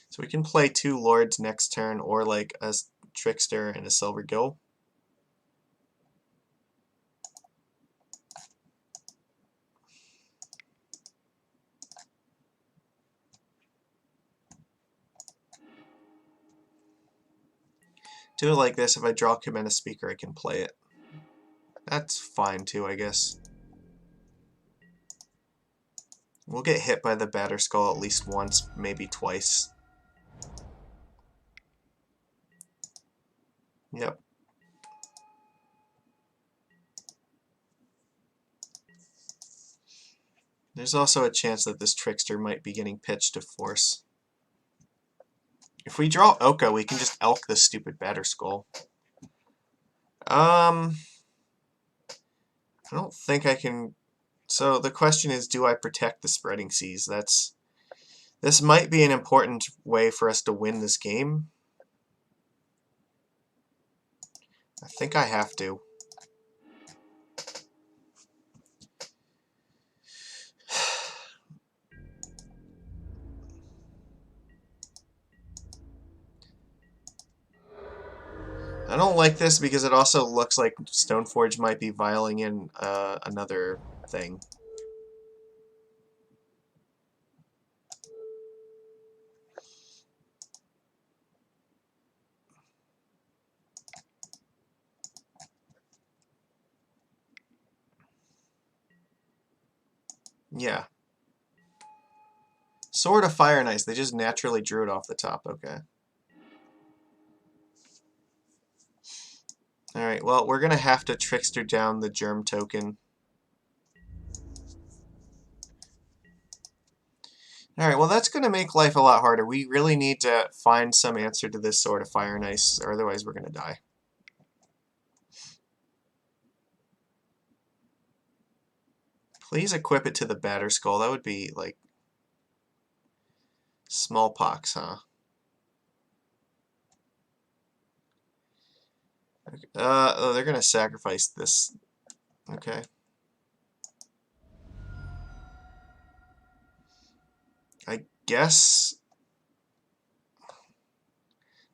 So we can play 2 Lords next turn, or like a Trickster and a Silvergill. Do it like this. If I draw Commander Speaker, I can play it. That's fine too, I guess. We'll get hit by the Batterskull at least once, maybe twice. Yep. There's also a chance that this Trickster might be getting pitched to Force. If we draw Oka, we can just elk this stupid Batterskull. I don't think I can... So the question is, do I protect the Spreading Seas? This might be an important way for us to win this game. I think I have to. I don't like this because it also looks like Stoneforge might be vialing in another thing. Yeah. Sword of Fire and Ice. They just naturally drew it off the top. Okay. Alright, well, we're going to have to Trickster down the Germ token. Alright, well, that's going to make life a lot harder. We really need to find some answer to this Sword of Fire and Ice, or otherwise we're going to die. Please equip it to the Batterskull. That would be, like, Smallpox, huh? Oh, they're gonna sacrifice this. Okay. I guess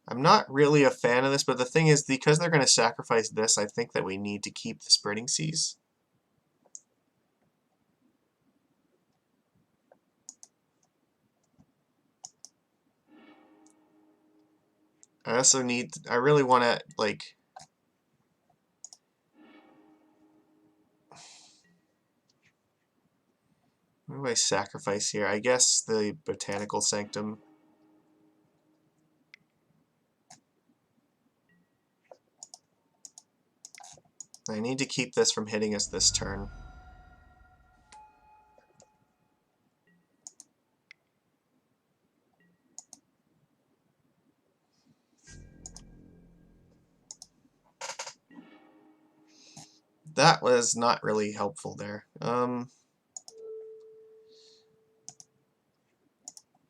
I'm not really a fan of this, but the thing is, because they're gonna sacrifice this, I think that we need to keep the Spreading Seas. I also need, I really want to, like, what do I sacrifice here? I guess the Botanical Sanctum. I need to keep this from hitting us this turn. That was not really helpful there.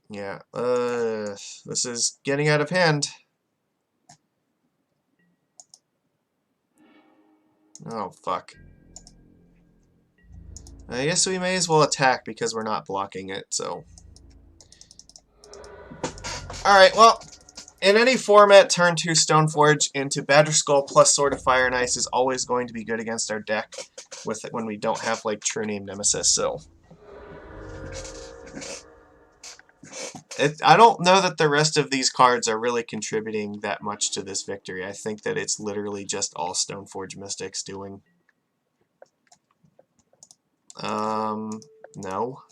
Yeah, this is getting out of hand. Oh, fuck. I guess we may as well attack because we're not blocking it, so... Alright, well, in any format, turn 2 Stoneforge into Batterskull plus Sword of Fire and Ice is always going to be good against our deck with it when we don't have, like, True Name Nemesis, so... I don't know that the rest of these cards are really contributing that much to this victory. I think that it's literally just all Stoneforge Mystics doing. No.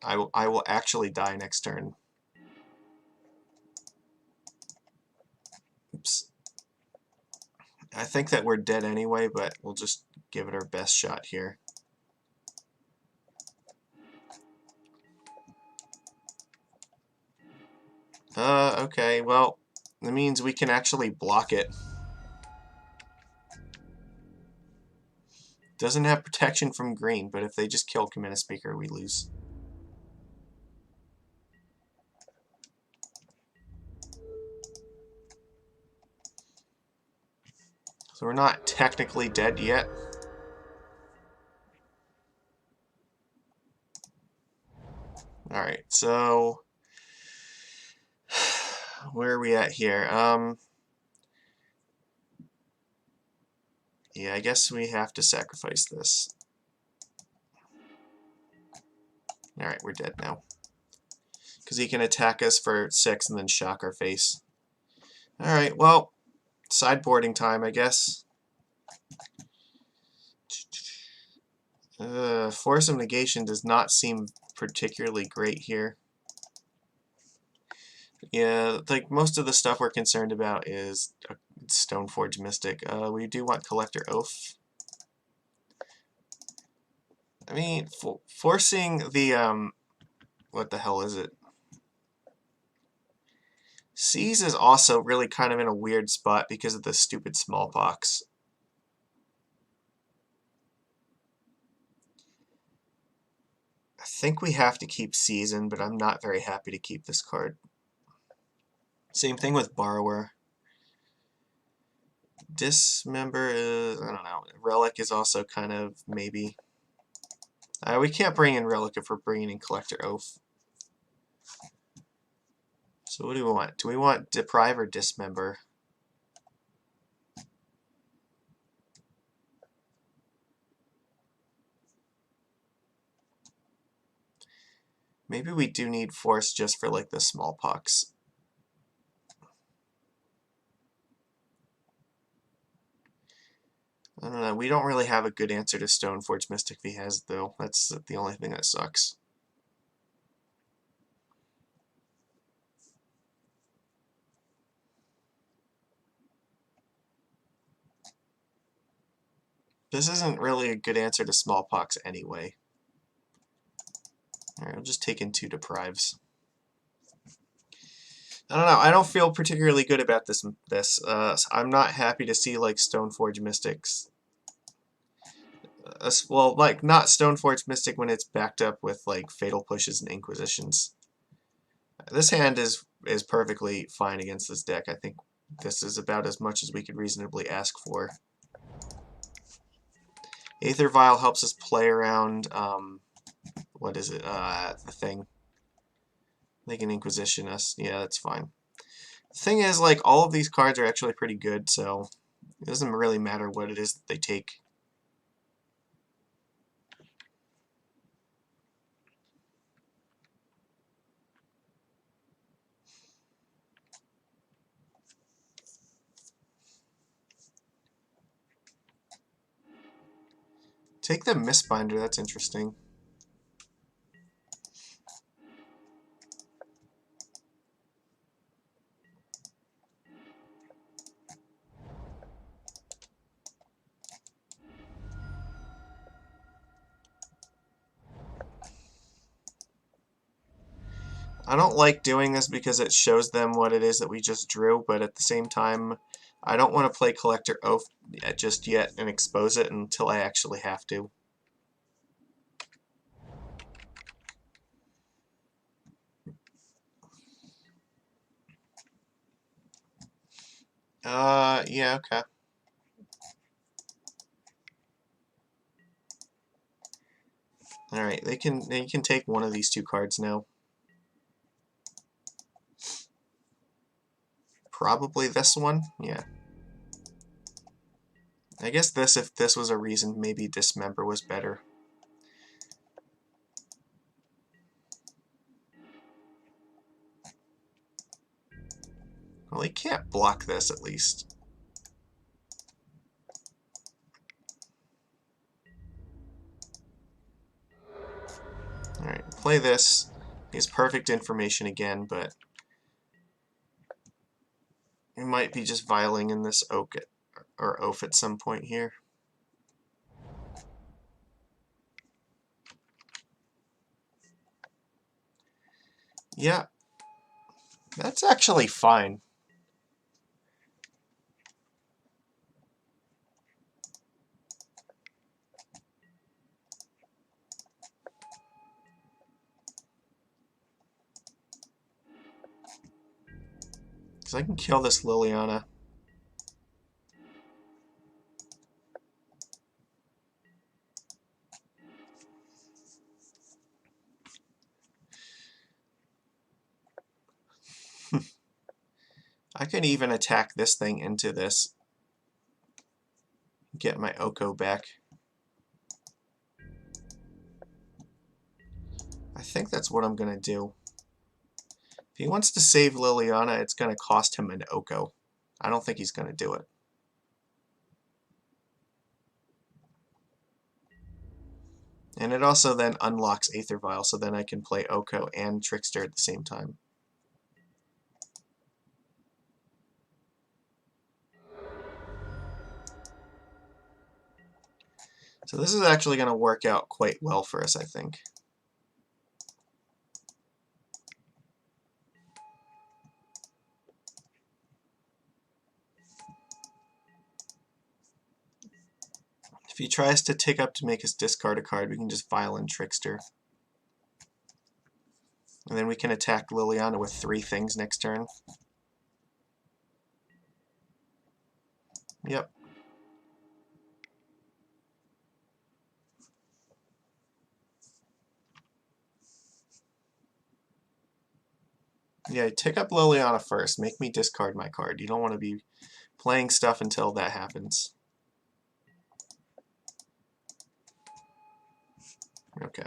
I will actually die next turn. Oops. I think that we're dead anyway, but we'll just give it our best shot here. Okay, well, that means we can actually block it. Doesn't have protection from green, but if they just kill Kamina Speaker, we lose. So we're not technically dead yet. Alright, so... where are we at here? Yeah, I guess we have to sacrifice this. Alright, we're dead now. Because he can attack us for 6 and then shock our face. Alright, well, sideboarding time, I guess. Force of Negation does not seem particularly great here. Yeah, like most of the stuff we're concerned about is a Stoneforge Mystic. We do want Collector Oath. I mean, forcing the, what the hell is it? Seas is also really kind of in a weird spot because of the stupid Smallpox. I think we have to keep Season, but I'm not very happy to keep this card. Same thing with Borrower. Dismember is, I don't know. Relic is also kind of maybe. We can't bring in Relic if we're bringing in Collector Oath. So what do we want? Do we want Deprive or Dismember? Maybe we do need Force just for like the Smallpox. I don't know. We don't really have a good answer to Stoneforge Mystic if he has it, though. That's the only thing that sucks. This isn't really a good answer to Smallpox anyway. Alright, I'll just take in 2 Deprives. I don't know. I don't feel particularly good about this. I'm not happy to see like Stoneforge Mystics well, like, not Stoneforge Mystic when it's backed up with, like, Fatal Pushes and Inquisitions. This hand is perfectly fine against this deck. I think this is about as much as we could reasonably ask for. Aether Vial helps us play around, what is it, the thing. They can Inquisition us. Yeah, that's fine. The thing is, like, all of these cards are actually pretty good, so it doesn't really matter what it is that they take. Take the Mistbinder, that's interesting. I don't like doing this because it shows them what it is that we just drew, but at the same time, I don't want to play Collector Oath just yet and expose it until I actually have to. Yeah, okay. Alright, they can take one of these two cards now. Probably this one? Yeah. I guess this, if this was a reason, maybe Dismember was better. Well, he can't block this, at least. Alright, play this. He has perfect information again, but he might be just vialing in this Oath at some point here. Yeah, that's actually fine. Because I can kill this Liliana. I could even attack this thing into this. Get my Oko back. I think that's what I'm going to do. If he wants to save Liliana, it's going to cost him an Oko. I don't think he's going to do it. And it also then unlocks Aether Vial, so then I can play Oko and Trickster at the same time. So this is actually going to work out quite well for us, I think. If he tries to take up to make us discard a card, we can just Violent Trickster. And then we can attack Liliana with 3 things next turn. Yep. Yeah, take up Liliana first. Make me discard my card. You don't want to be playing stuff until that happens. Okay.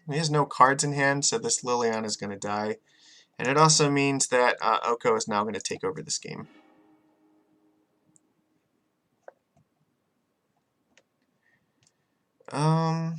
He has no cards in hand, so this Liliana is going to die. And it also means that Oko is now going to take over this game. Um,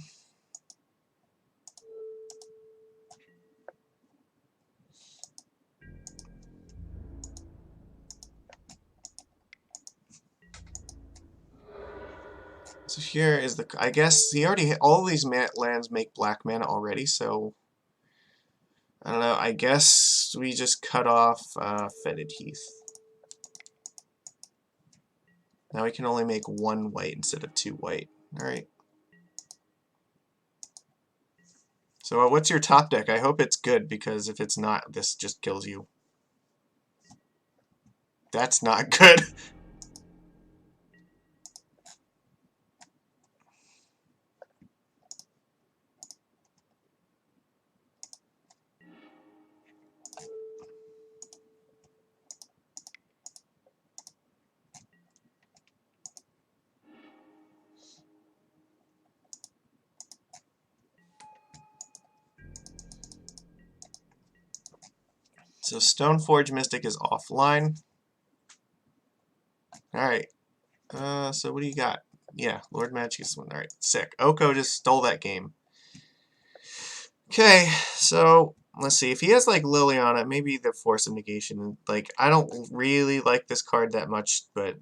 So here is the... I guess he already... all these lands make black mana already, so... I don't know, I guess we just cut off Fetid Heath. Now we can only make 1 white instead of 2 white. Alright. So what's your top deck? I hope it's good, because if it's not, this just kills you. That's not good. So Stoneforge Mystic is offline. Alright. So what do you got? Yeah, Lord Magic is one. Alright, sick. Oko just stole that game. Okay, so let's see. If he has like Liliana, maybe the Force of Negation. Like, I don't really like this card that much, but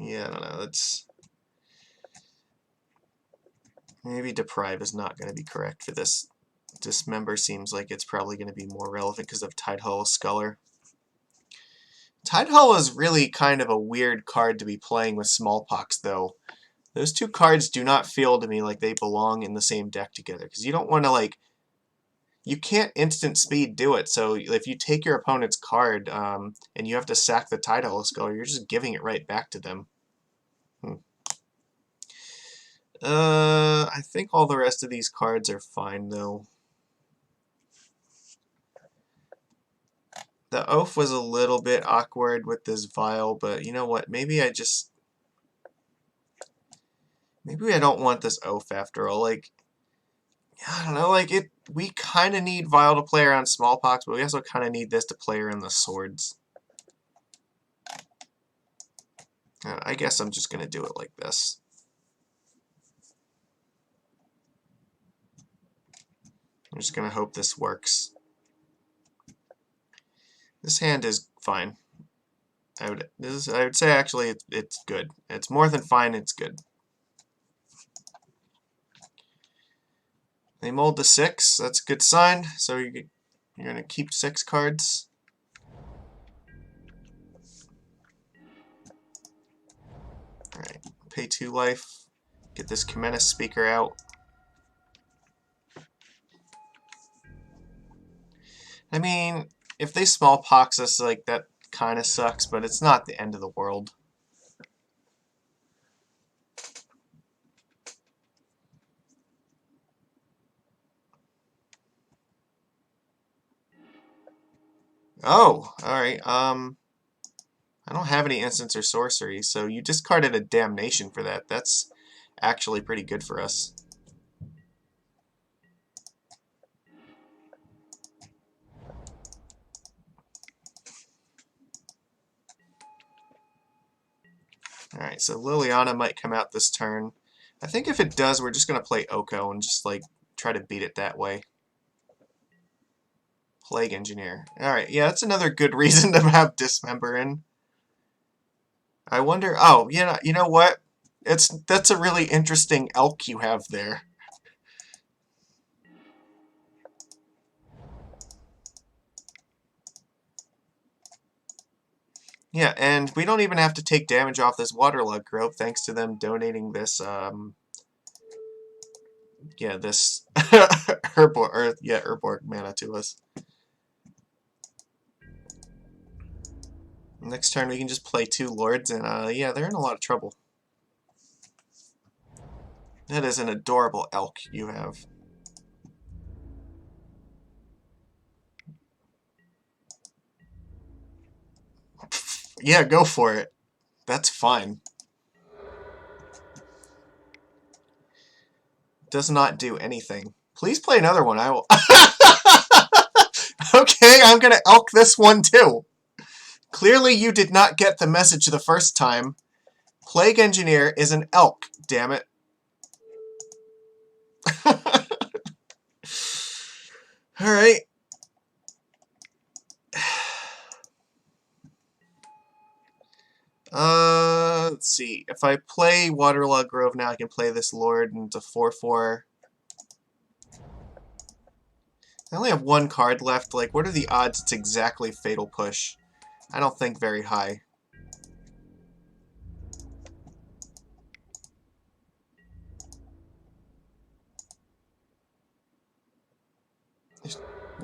yeah, I don't know. It's maybe Deprive is not going to be correct for this. Dismember seems like it's probably going to be more relevant because of Tidehull Sculler. Tidehull is really kind of a weird card to be playing with Smallpox, though. Those two cards do not feel to me like they belong in the same deck together, because you don't want to, like... You can't instant speed do it, so if you take your opponent's card and you have to sack the Tidehull Sculler, you're just giving it right back to them. I think all the rest of these cards are fine, though. The Oath was a little bit awkward with this Vial, but you know what? Maybe I don't want this Oath after all. Like, I don't know, like, we kind of need Vial to play around Smallpox, but we also kind of need this to play around the Swords. I guess I'm just going to do it like this. I'm just going to hope this works. This hand is fine. I would say actually it's good. It's more than fine, it's good. They mold to 6, that's a good sign. So you're going to keep 6 cards. Alright, pay 2 life. Get this Kamenis Speaker out. I mean, if they Smallpox us, like, that kind of sucks, but it's not the end of the world. Oh, alright, I don't have any instants or sorcery, so you discarded a Damnation for that. That's actually pretty good for us. Alright, so Liliana might come out this turn. I think if it does, we're just going to play Oko and just, like, try to beat it that way. Plague Engineer. Alright, yeah, that's another good reason to have Dismember in. I wonder... Oh, you know what? That's a really interesting elk you have there. Yeah, and we don't even have to take damage off this Waterlog Grove thanks to them donating this, yeah, this Urborg mana to us. Next turn we can just play 2 Lords, and yeah, they're in a lot of trouble. That is an adorable elk you have. Yeah, go for it. That's fine. Does not do anything. Please play another one. I will... Okay, I'm gonna elk this one too. Clearly you did not get the message the first time. Plague Engineer is an elk, damn it. Alright. Let's see. If I play Waterlogged Grove now, I can play this Lord into 4/4. I only have one card left. Like, what are the odds it's exactly Fatal Push? I don't think very high.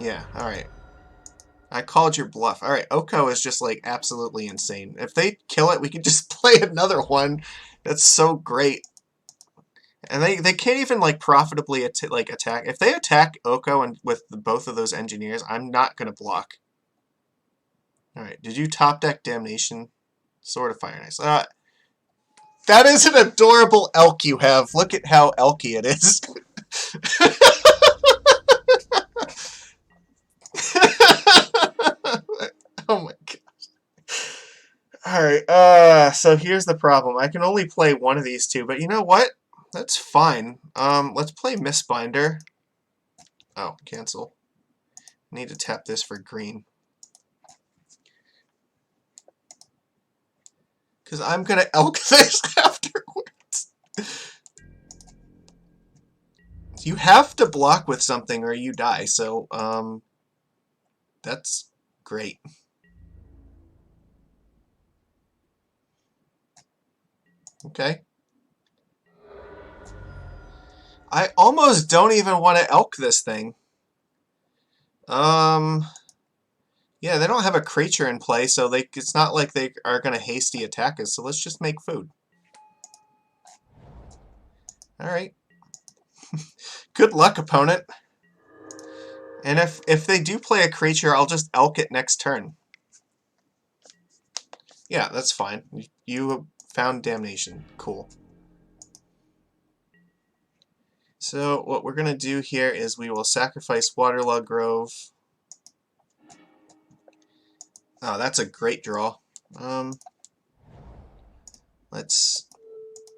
Yeah, alright. I called your bluff. Alright, Oko is just, like, absolutely insane. If they kill it, we can just play another one. That's so great. And they can't even, like, profitably attack. If they attack Oko and with both of those engineers, I'm not going to block. Alright, did you top deck Damnation? Sword of Fire and Ice. That is an adorable elk you have. Look at how elky it is. Oh my gosh. Alright, so here's the problem. I can only play one of these two, but you know what? That's fine. Let's play Mistbinder. Oh, cancel. Need to tap this for green. Because I'm going to elk this afterwards. You have to block with something or you die, so, that's great. Okay. I almost don't even want to elk this thing. Yeah, they don't have a creature in play, so it's not like they are going to hasty attack us, so let's just make food. Alright. Good luck, opponent. And if they do play a creature, I'll just elk it next turn. Yeah, that's fine. You found Damnation. Cool. So what we're going to do here is we will sacrifice Waterlogged Grove. Oh, that's a great draw. Let's...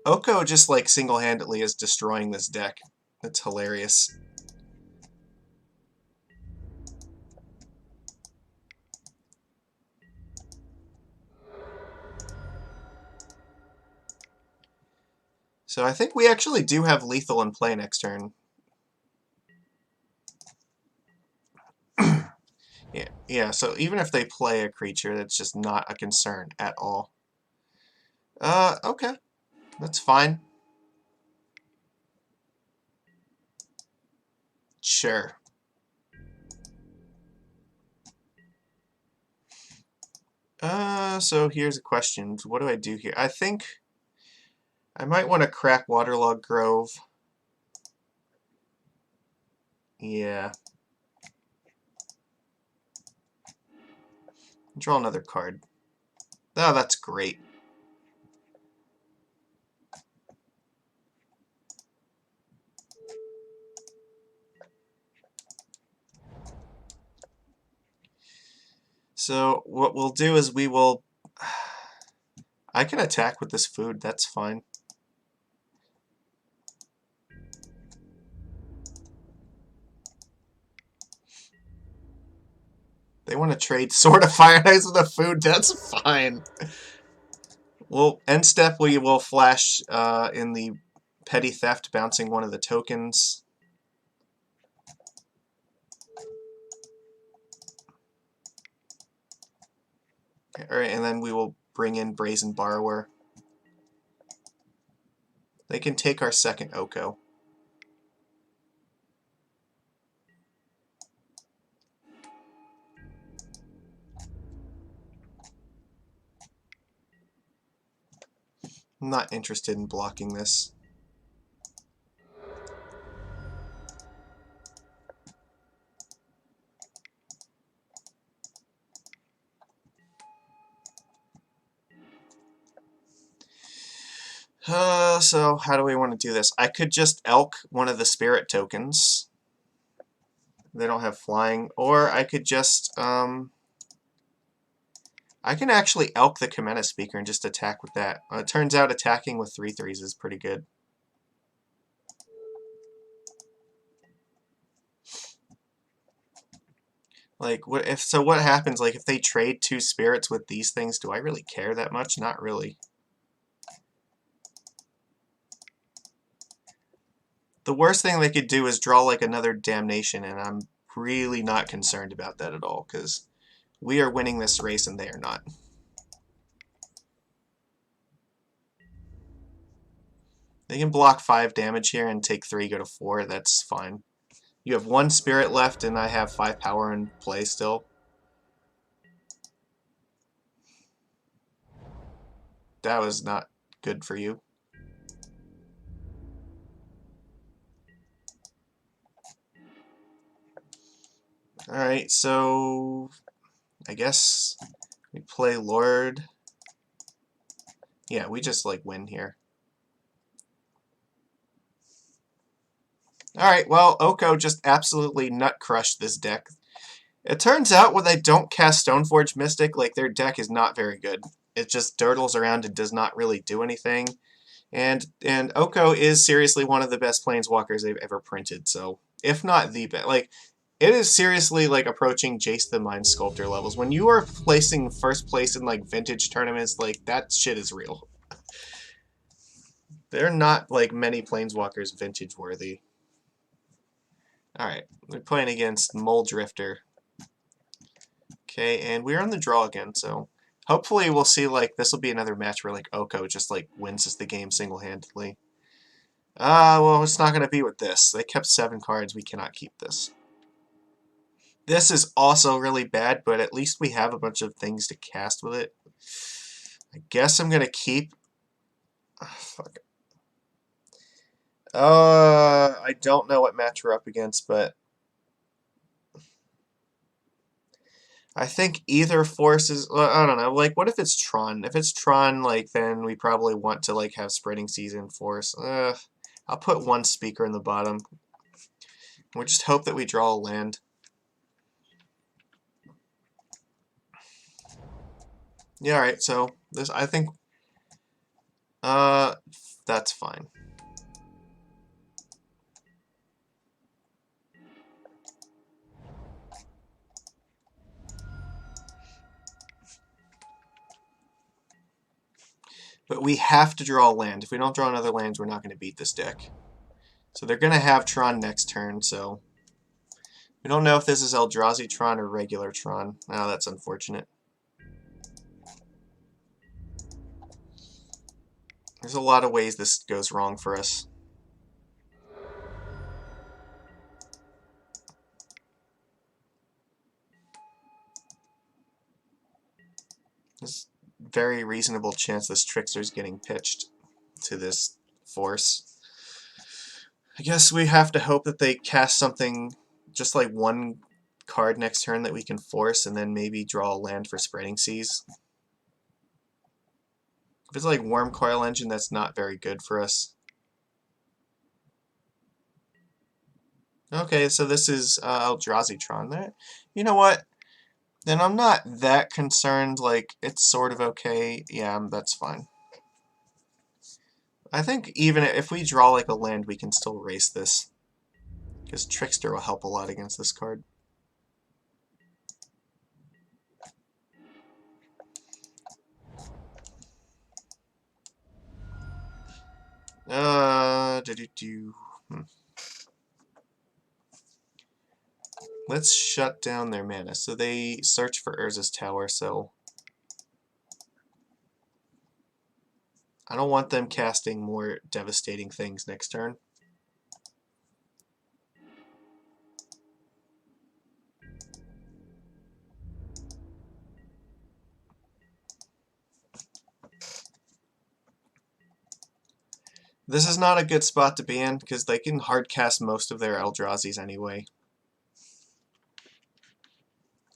Oko just, like, single-handedly is destroying this deck. It's hilarious. So I think we actually do have lethal in play next turn. Yeah, so even if they play a creature, that's just not a concern at all. Okay. That's fine. Sure. So here's a question. What do I do here? I think I might want to crack Waterlogged Grove. Yeah. Draw another card. Oh, that's great. So what we'll do is we will... I can attack with this food, that's fine. They want to trade Sword of Fire and Ice with a food, that's fine. Well, end step we will flash in the Petty Theft, bouncing one of the tokens. Alright, and then we will bring in Brazen Borrower. They can take our second Oko. I'm not interested in blocking this. So how do we want to do this? I could just elk one of the spirit tokens. They don't have flying. Or I could just, I can actually elk the Kamena Speaker and just attack with that. It turns out attacking with 3/3s is pretty good. Like, what happens, like, if they trade 2 spirits with these things, do I really care that much? Not really. The worst thing they could do is draw like another Damnation, and I'm really not concerned about that at all, because we are winning this race and they are not. They can block 5 damage here and take 3, go to 4, that's fine. You have 1 spirit left and I have 5 power in play still. That was not good for you. Alright, so I guess we play Lord. Yeah, we just like win here. Alright, well, Oko just absolutely nut crushed this deck. It turns out when they don't cast Stoneforge Mystic, like their deck is not very good. It just dirtles around and does not really do anything. And Oko is seriously one of the best planeswalkers they've ever printed, so if not the best, like it is seriously like approaching Jace the Mind Sculptor levels. When you are placing first place in like vintage tournaments, like that shit is real. They're not like many planeswalkers vintage worthy. Alright, we're playing against Mole Drifter. Okay, and we're on the draw again, so hopefully we'll see like this will be another match where like Oko just like wins us the game single-handedly. Well, it's not going to be with this. They kept 7 cards. We cannot keep this. This is also really bad, but at least we have a bunch of things to cast with it. I guess I'm going to keep... fuck it. I don't know what match we're up against, but... I think either forces... Well, I don't know. Like, what if it's Tron? If it's Tron, like, then we probably want to, like, have Spreading Season force. I'll put 1 speaker in the bottom. We'll just hope that we draw a land. Yeah, alright, so this I think that's fine. But we have to draw a land. If we don't draw another land, we're not going to beat this deck. So they're going to have Tron next turn, so... We don't know if this is Eldrazi Tron or regular Tron. Oh, that's unfortunate. There's a lot of ways this goes wrong for us. There's a very reasonable chance this Trickster's getting pitched to this force. I guess we have to hope that they cast something, just like 1 card next turn that we can force, and then maybe draw a land for Spreading Seas. If it's like Worm Coil Engine, that's not very good for us. Okay, so this is Eldrazi Tron there. You know what? Then I'm not that concerned. Like, it's sort of okay. Yeah, that's fine. I think even if we draw like a land, we can still race this. Because Trickster will help a lot against this card. Let's shut down their mana. So they search for Urza's Tower, so... I don't want them casting more devastating things next turn. This is not a good spot to be in, because they can hard cast most of their Eldrazi's anyway.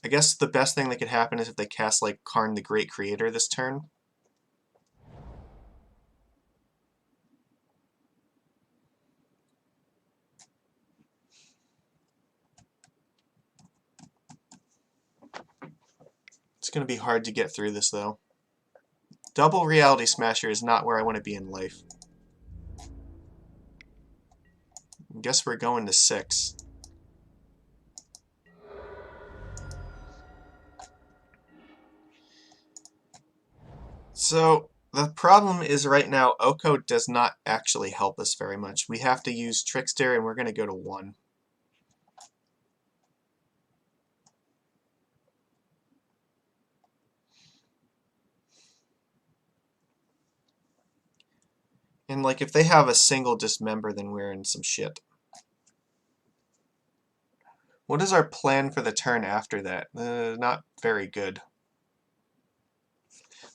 I guess the best thing that could happen is if they cast like Karn the Great Creator this turn. It's going to be hard to get through this though. Double Reality Smasher is not where I want to be in life. I guess we're going to 6. So, The problem is right now, Oko does not actually help us very much. We have to use Trickster, and we're going to go to 1. And, like, if they have a single Dismember, then we're in some shit. What is our plan for the turn after that? Not very good.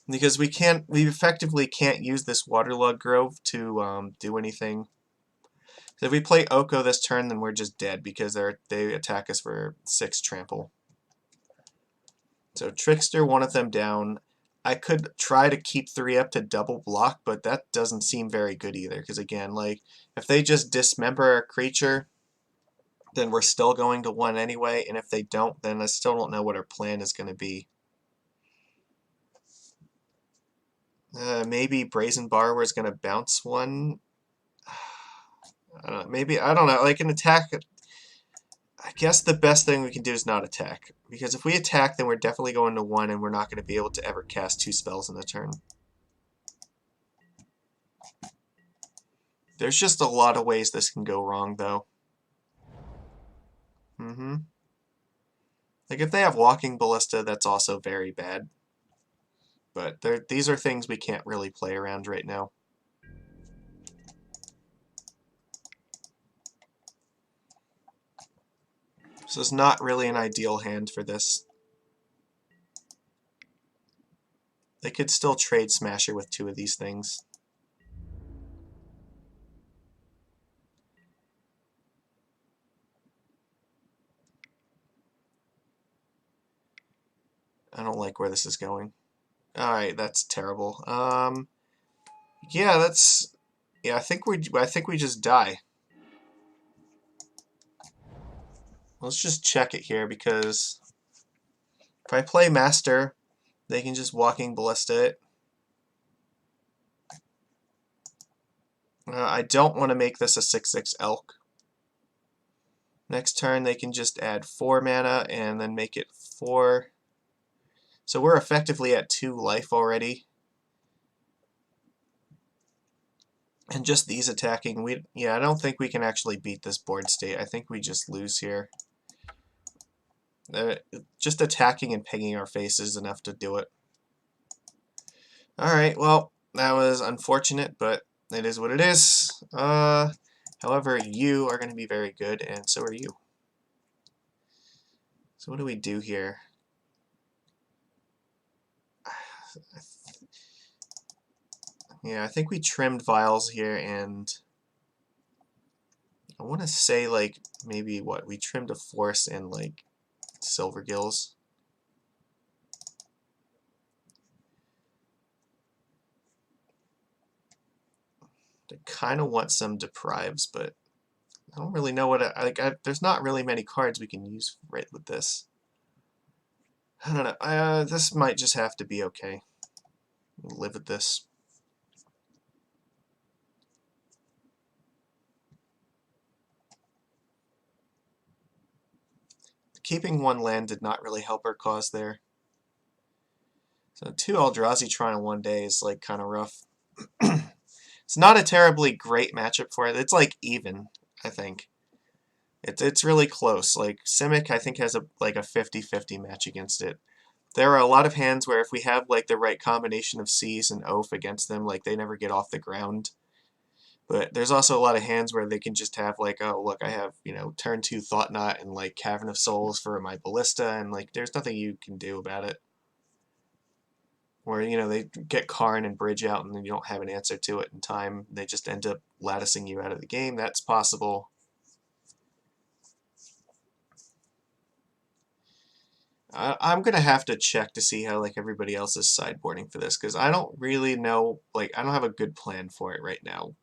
Because we effectively can't use this Waterlog Grove to do anything. So if we play Oko this turn, then we're just dead because they attack us for 6 trample. So Trickster, one of them down. I could try to keep 3 up to double block, but that doesn't seem very good either. Because again, like, if they just dismember a creature, then we're still going to 1 anyway. And if they don't, then I still don't know what our plan is going to be. Maybe Brazen Borrower is going to bounce 1. I don't know. Maybe, I don't know. Like an attack. I guess the best thing we can do is not attack. Because if we attack, then we're definitely going to 1, and we're not going to be able to ever cast 2 spells in a turn. There's just a lot of ways this can go wrong, though. Like, if they have Walking Ballista, that's also very bad. But these are things we can't really play around right now. So it's not really an ideal hand for this. They could still trade Smasher with 2 of these things. I don't like where this is going. Alright, that's terrible. Yeah, that's... Yeah, I think we just die. Let's just check it here, because if I play Master, they can just Walking Ballista it. I don't want to make this a 6/6 Elk. Next turn, they can just add 4 mana and then make it 4. So we're effectively at 2 life already. And just these attacking, I don't think we can actually beat this board state. I think we just lose here. Just attacking and pinging our face is enough to do it. Alright, well, that was unfortunate, but it is what it is. However, you are going to be very good, and so are you. So what do we do here? Yeah, I think we trimmed Vials here, and I want to say, like, maybe what? We trimmed a Force and, like, Silver Gills. I kind of want some Deprives, but I don't really know what there's not really many cards we can use right with this. I don't know. This might just have to be okay. We'll live with this. Keeping 1 land did not really help our cause there. So 2 Eldrazi Tron in 1 day is like kind of rough. It's not a terribly great matchup for it. It's like even, I think. It's really close. Like Simic, I think, has a 50-50 match against it. There are a lot of hands where if we have like the right combination of Seas and Oath against them, like they never get off the ground. But there's also a lot of hands where they can just have like, oh look, I have, turn 2 Thought Knot and like Cavern of Souls for my Ballista, and like there's nothing you can do about it. Where, they get Karn and Bridge out and then you don't have an answer to it in time. They just end up latticing you out of the game. That's possible. I'm going to have to check to see how, like, everybody else is sideboarding for this, because I don't really know, like, I don't have a good plan for it right now.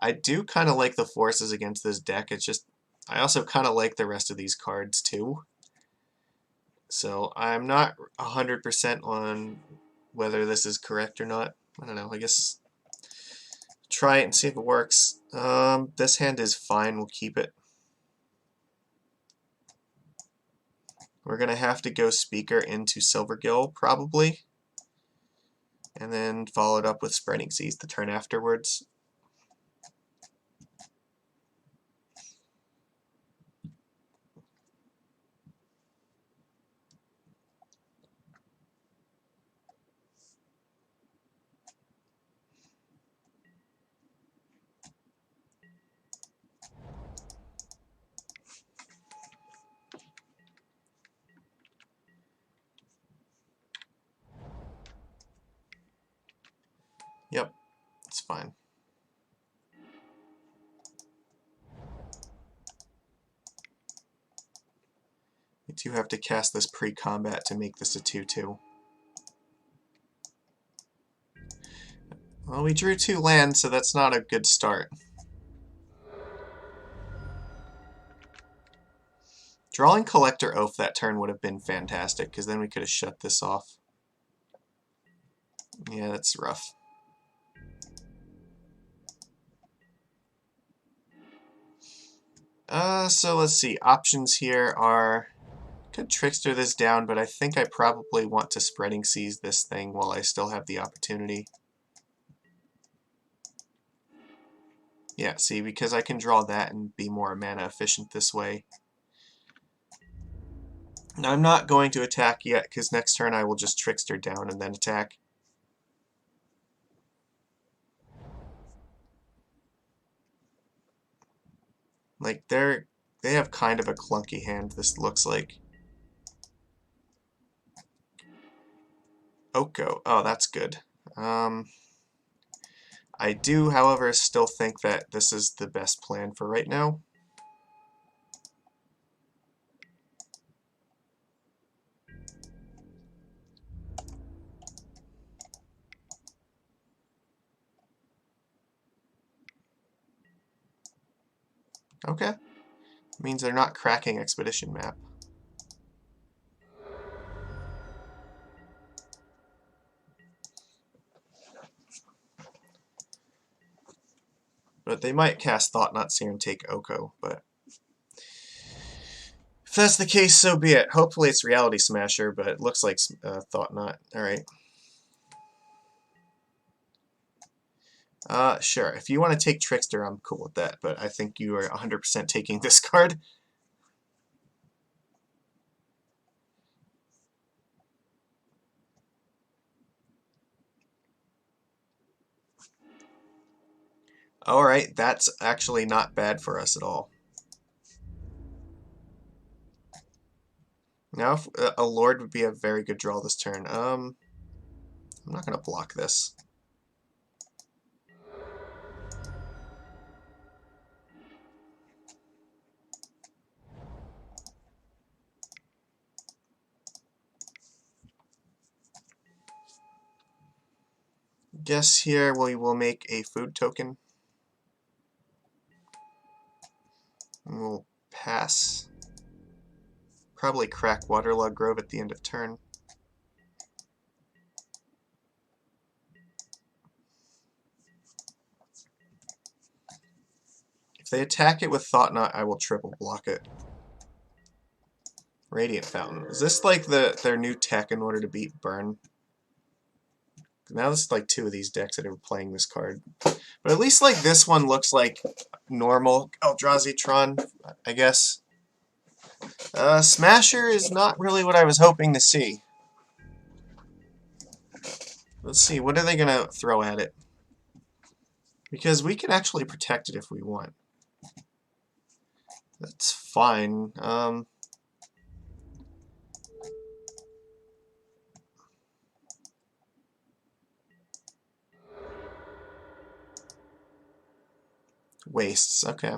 I do kind of like the forces against this deck. It's just, I also kind of like the rest of these cards, too. So I'm not 100% on whether this is correct or not. I don't know, I guess try it and see if it works. This hand is fine, we'll keep it. We're going to have to go Speaker into Silvergill, probably. And then followed up with Spreading Seas the turn afterwards. Yep, it's fine. You do have to cast this pre-combat to make this a 2/2. Well, we drew 2 lands, so that's not a good start. Drawing Collector Oath that turn would have been fantastic, because then we could have shut this off. Yeah, that's rough. So let's see. Options here are... Could Trickster this down, but I think I probably want to Spreading Seas this thing while I still have the opportunity. Yeah, see, because I can draw that and be more mana efficient this way. Now, I'm not going to attack yet, because next turn I will just Trickster down and then attack. Like, they have kind of a clunky hand, this looks like. Oko. Oh, that's good. I do, however, still think that this is the best plan for right now. Okay. Means they're not cracking Expedition Map. But they might cast Thought-Knot here and take Oko, but... if that's the case, so be it. Hopefully it's Reality Smasher, but it looks like Thought-Knot. Alright. Sure. If you want to take Trickster, I'm cool with that, but I think you are 100% taking this card. Alright, that's actually not bad for us at all. Now, if, a Lord would be a very good draw this turn. I'm not going to block this. Guess here we will make a food token. And we'll pass. Probably crack Waterlog Grove at the end of turn. If they attack it with Thought-Knot, I will triple block it. Radiant Fountain. Is this like their new tech in order to beat Burn? Now there's like 2 of these decks that are playing this card. But at least like this one looks like normal Eldrazi Tron, I guess. Smasher is not really what I was hoping to see. Let's see, what are they going to throw at it? Because we can actually protect it if we want. That's fine. Wastes, okay.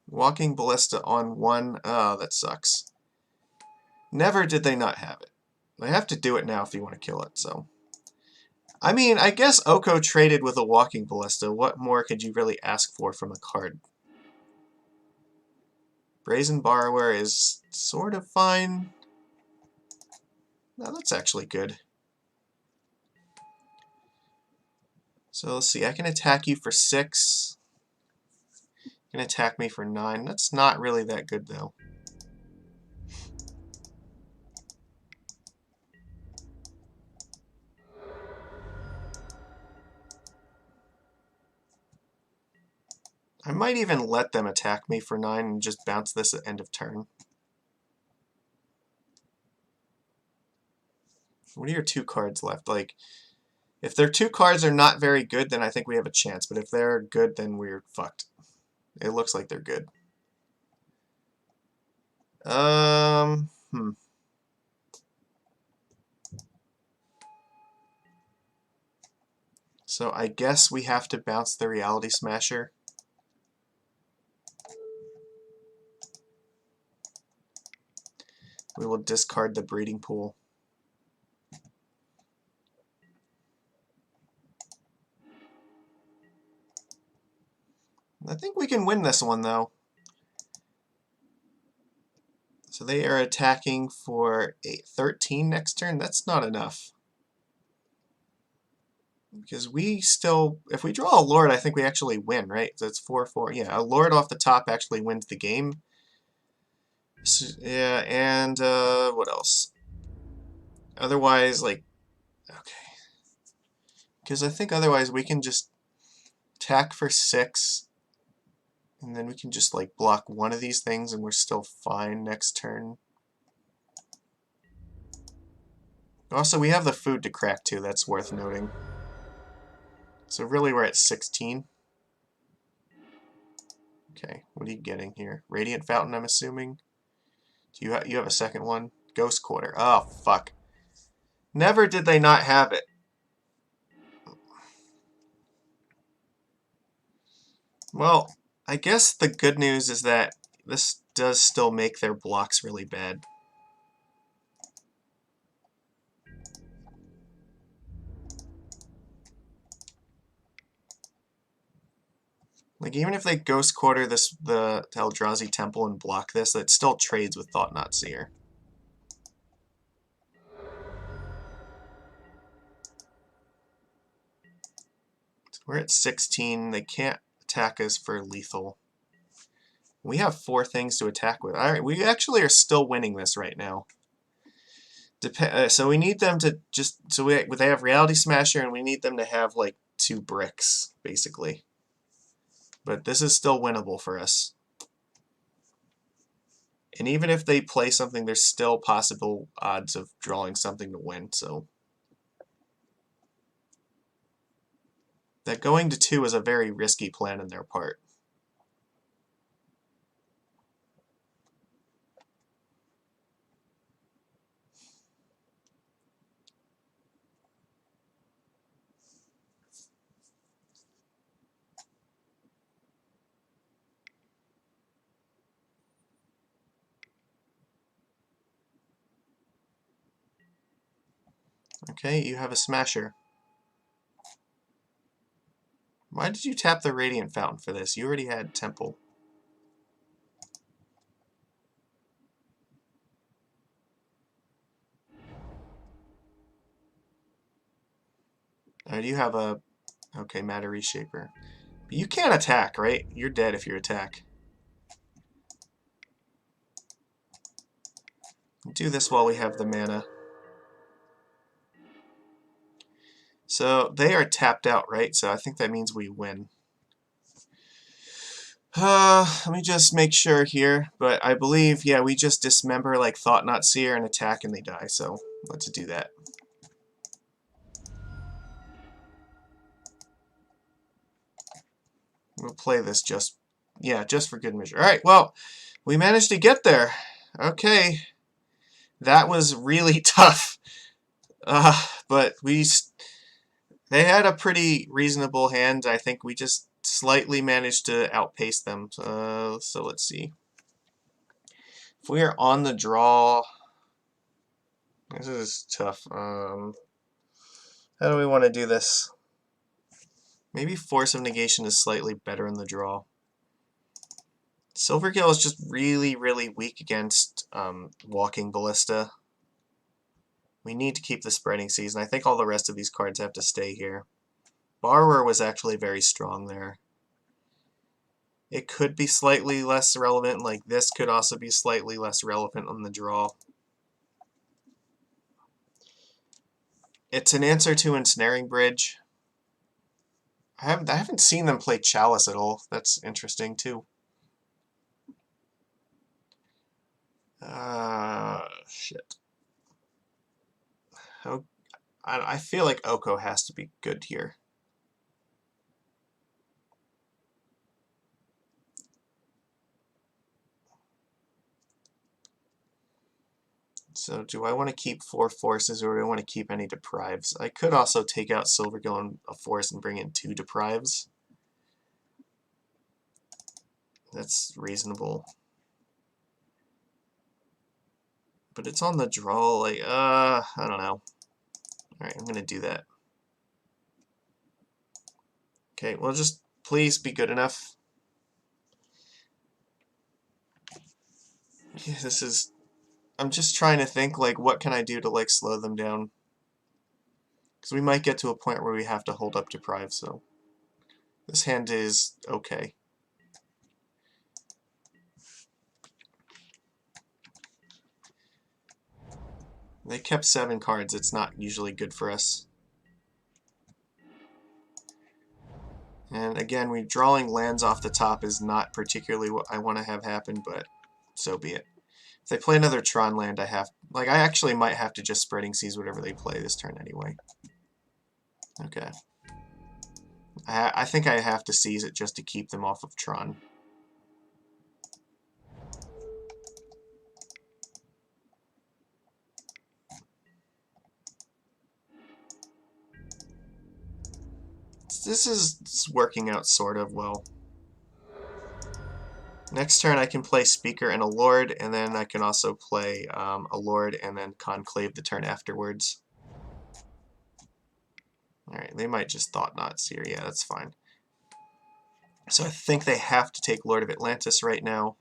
Walking Ballista on 1. Oh, that sucks. Never did they not have it. They have to do it now if you want to kill it, so... I mean, I guess Oko traded with a Walking Ballista. What more could you really ask for from a card? Brazen Borrower is sort of fine. No, that's actually good. So let's see, I can attack you for 6. You can attack me for 9. That's not really that good, though. I might even let them attack me for 9 and just bounce this at end of turn. What are your 2 cards left? Like, if their 2 cards are not very good, then I think we have a chance. But if they're good, then we're fucked. It looks like they're good. So I guess we have to bounce the Reality Smasher. We will discard the Breeding Pool. I think we can win this one, though. So they are attacking for 13 next turn. That's not enough. Because we still, if we draw a Lord, I think we actually win, right? So it's 4-4. Yeah, a Lord off the top actually wins the game. So, yeah, and what else? Otherwise, like, okay. Because I think otherwise we can just attack for 6, and then we can just, like, block one of these things, and we're still fine next turn. Also, we have the food to crack, too. That's worth noting. So really, we're at 16. Okay, what are you getting here? Radiant Fountain, I'm assuming? Do you have a second one? Ghost Quarter. Oh, fuck. Never did they not have it. Well, I guess the good news is that this does still make their blocks really bad. Like, even if they Ghost Quarter the Eldrazi Temple and block this, it still trades with Thought-Knot Seer. So we're at 16. They can't attack us for lethal. We have 4 things to attack with. Alright, we actually are still winning this right now. So we need them to just... So they have Reality Smasher, and we need them to have, like, 2 bricks, basically. But this is still winnable for us. And even if they play something, there's still possible odds of drawing something to win, so... That going to 2 is a very risky plan on their part. Okay, you have a Smasher. Why did you tap the Radiant Fountain for this? You already had Temple. You have a... Okay, Matter Reshaper. But you can't attack, right? You're dead if you attack. Do this while we have the mana. So they are tapped out, right? So I think that means we win. Let me just make sure here. But I believe, yeah, we just dismember like Thought-Knot Seer and attack and they die. So let's do that. We'll play this just for good measure. Alright, well, we managed to get there. Okay. That was really tough. But they had a pretty reasonable hand. I think we just slightly managed to outpace them. So let's see. If we are on the draw... This is tough. How do we want to do this? Maybe Force of Negation is slightly better in the draw. Silvergill is just really, really weak against Walking Ballista. We need to keep the Spreading Season. I think all the rest of these cards have to stay here. Borrower was actually very strong there. It could be slightly less relevant, like this could also be slightly less relevant on the draw. It's an answer to Ensnaring Bridge. I haven't seen them play Chalice at all. That's interesting too. Shit. Oh, I feel like Oko has to be good here. So do I want to keep 4 forces, or do I want to keep any deprives? I could also take out Silvergill and a force and bring in 2 deprives. That's reasonable. But it's on the draw, like, I don't know. Alright, I'm gonna do that. Okay, well, just please be good enough. Yeah, this is... I'm just trying to think, like, what can I do to, like, slow them down? Because we might get to a point where we have to hold up deprive, so... This hand is okay. They kept 7 cards. It's not usually good for us. And again, drawing lands off the top is not particularly what I want to have happen, but so be it. If they play another Tron land, I actually might have to just Spreading Seas whatever they play this turn anyway. Okay. I think I have to seize it just to keep them off of Tron. This is working out sort of well. Next turn I can play Speaker and a Lord, and then I can also play a Lord and then Conclave the turn afterwards. Alright, they might just Thought Knot Seer. Yeah, that's fine. So I think they have to take Lord of Atlantis right now.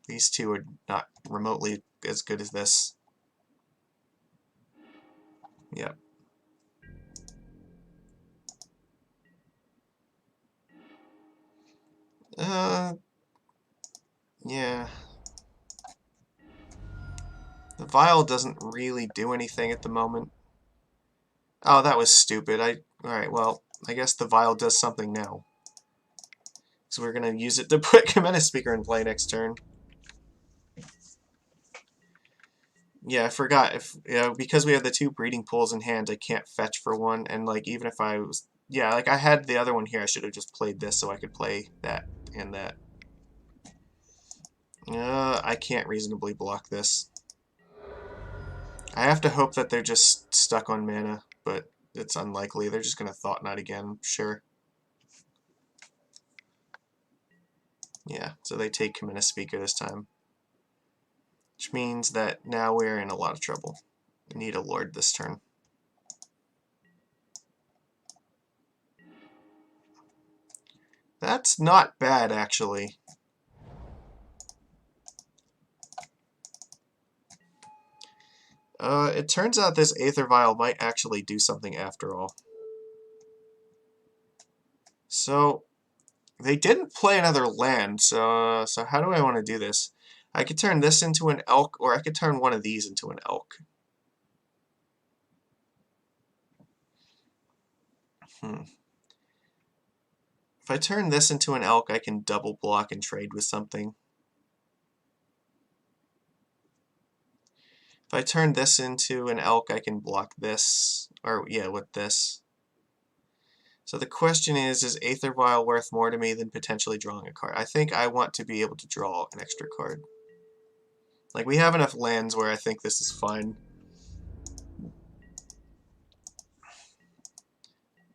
These two are not remotely as good as this. Yep. Yeah. The Vial doesn't really do anything at the moment. Oh, that was stupid. Alright, well, I guess the Vial does something now. So we're gonna use it to put Cometa Speaker in play next turn. Yeah, I forgot. Because we have the 2 breeding pools in hand, I can't fetch for one, and like even if I was... Yeah, like I had the other one here, I should have just played this so I could play that and that. I can't reasonably block this. I have to hope that they're just stuck on mana, but it's unlikely. They're just gonna Thought Knot again, sure. Yeah, so they take Cometa Speaker this time. Which means that now we're in a lot of trouble. We need a Lord this turn. That's not bad, actually. It turns out this Aether Vial might actually do something after all. So, they didn't play another land, so how do I want to do this? I could turn this into an Elk, or I could turn one of these into an Elk. If I turn this into an Elk, I can double block and trade with something. If I turn this into an Elk, I can block this, or yeah, with this. So the question is Aether Vial worth more to me than potentially drawing a card? I think I want to be able to draw an extra card. Like, we have enough lands where I think this is fine.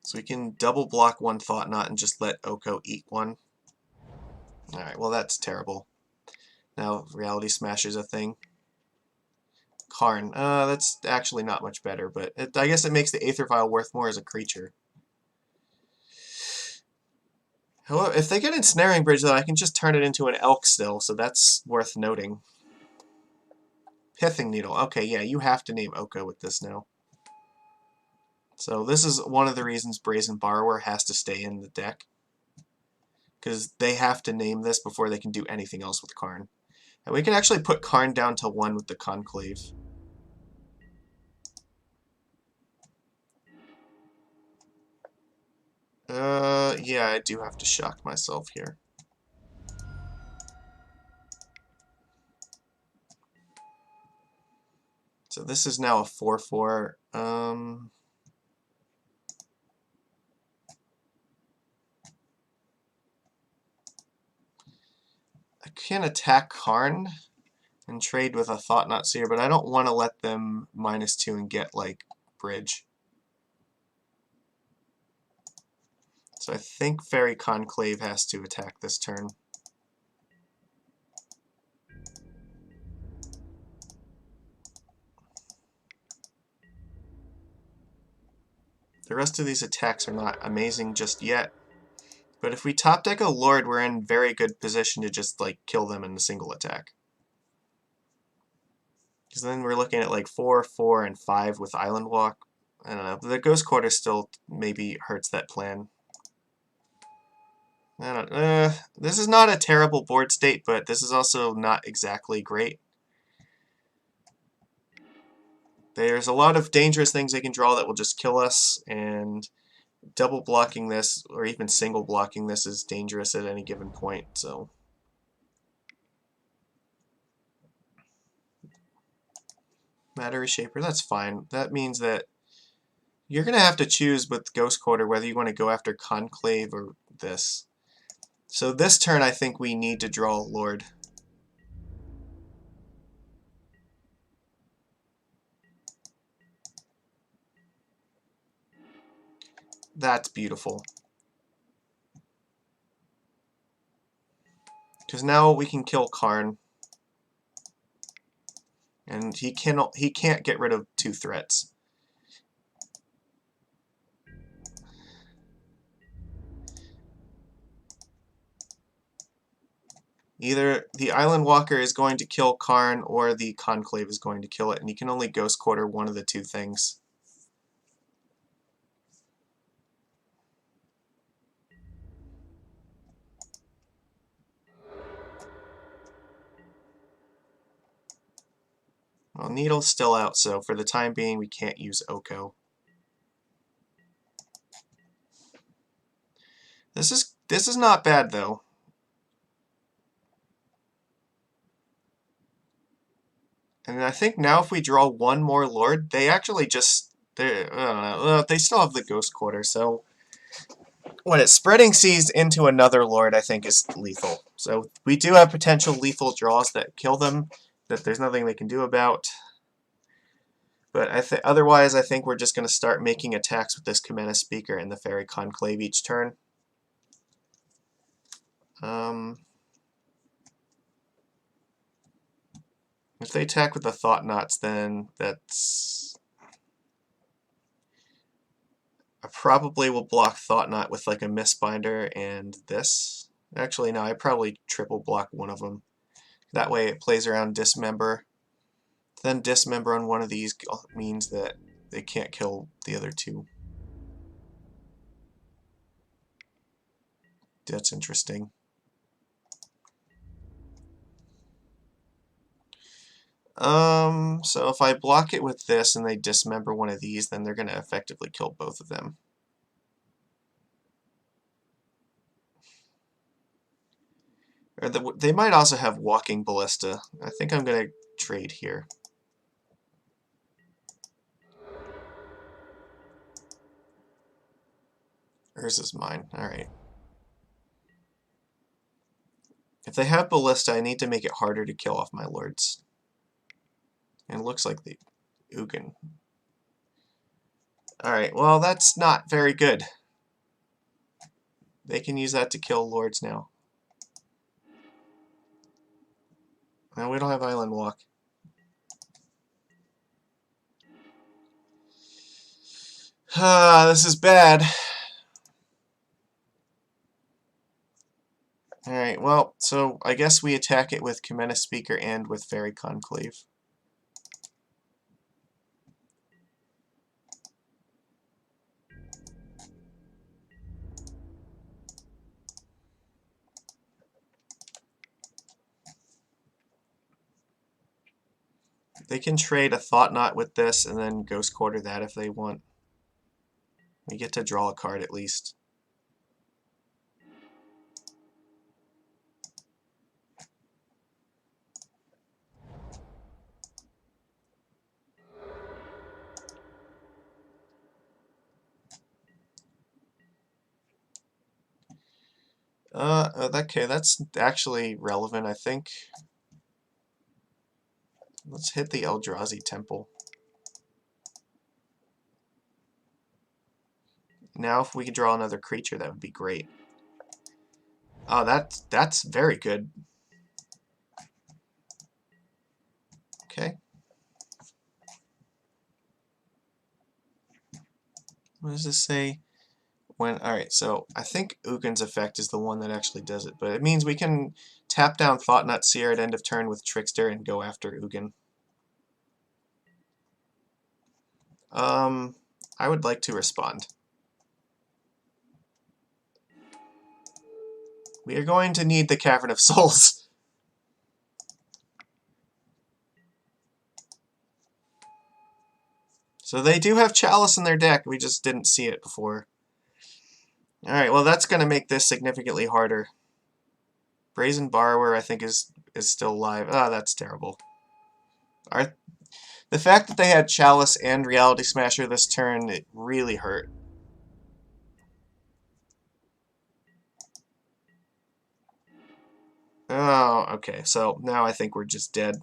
So we can double block one Thought Knot and just let Oko eat one. Alright, well that's terrible. Now Reality Smasher's a thing. Karn. That's actually not much better, but I guess it makes the Aether Vial worth more as a creature. However, if they get Ensnaring Bridge, though, I can just turn it into an Elk still, so that's worth noting. Pithing Needle. Okay, yeah, you have to name Oko with this now. So this is one of the reasons Brazen Borrower has to stay in the deck. Because they have to name this before they can do anything else with Karn. And we can actually put Karn down to 1 with the Conclave. Yeah, I do have to shock myself here. So this is now a 4/4. I can attack Karn and trade with a Thought-Knot Seer, but I don't want to let them -2 and get, like, Bridge. So I think Fairy Conclave has to attack this turn. The rest of these attacks are not amazing just yet, but if we top deck a Lord, we're in very good position to just, like, kill them in a single attack. Because then we're looking at, like, 4, 4, and 5 with Island Walk. I don't know. The Ghost Quarter still maybe hurts that plan. I don't. This is not a terrible board state, but this is also not exactly great. There's a lot of dangerous things they can draw that will just kill us, and double blocking this, or even single blocking this, is dangerous at any given point, so. Matter Reshaper, that's fine. That means that you're going to have to choose with Ghost Quarter whether you want to go after Conclave or this. So this turn I think we need to draw a Lord. That's beautiful. Because now we can kill Karn. And he can't get rid of 2 threats. Either the Island Walker is going to kill Karn or the Conclave is going to kill it, and you can only Ghost Quarter one of the 2 things. Well, Needle's still out, so for the time being we can't use Oko. This is not bad though. And I think now if we draw one more Lord, they actually just I don't know, they still have the Ghost Quarter, so when it's Spreading Seas into another Lord, I think is lethal. So we do have potential lethal draws that kill them, that there's nothing they can do about. But otherwise, I think we're just going to start making attacks with this Kamena Speaker and the Fairy Conclave each turn. If they attack with the Thought-Knots, then that's... I probably will block Thought-Knot with like a Mistbinder and this. Actually, no, I probably triple block one of them. That way it plays around Dismember. Then Dismember on one of these means that they can't kill the other 2. That's interesting. So if I block it with this and they dismember one of these, then they're going to effectively kill both of them. Or they might also have Walking Ballista. I think I'm going to trade here. Hers is mine. Alright. If they have Ballista, I need to make it harder to kill off my Lords. And it looks like the Ugin. Alright, well that's not very good. They can use that to kill Lords now. No, we don't have Island Walk. This is bad. Alright, well, so I guess we attack it with Kamena Speaker and with Fairy Conclave. They can trade a Thought-Knot with this and then Ghost Quarter that if they want. We get to draw a card at least. Okay, that's actually relevant, I think. Let's hit the Eldrazi Temple. Now if we could draw another creature, that would be great. Oh, that's very good. Okay. What does this say? Alright, so I think Ugin's effect is the one that actually does it, but it means we can tap down Thought-Knot Seer at end of turn with Trickster and go after Ugin. I would like to respond. We are going to need the Cavern of Souls. So they do have Chalice in their deck, we just didn't see it before. Alright, well that's going to make this significantly harder. Brazen Borrower, I think, is still alive. Ah, that's terrible. The fact that they had Chalice and Reality Smasher this turn, it really hurt. Oh, okay, so now I think we're just dead.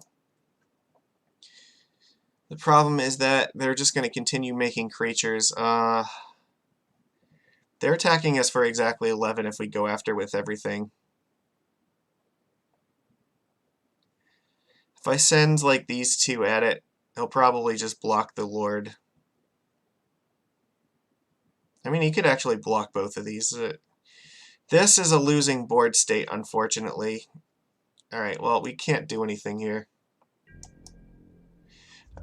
The problem is that they're just going to continue making creatures. They're attacking us for exactly 11 if we go after with everything. If I send, like, these two at it, he'll probably just block the Lord. I mean, he could actually block both of these. This is a losing board state, unfortunately. Alright, well, we can't do anything here.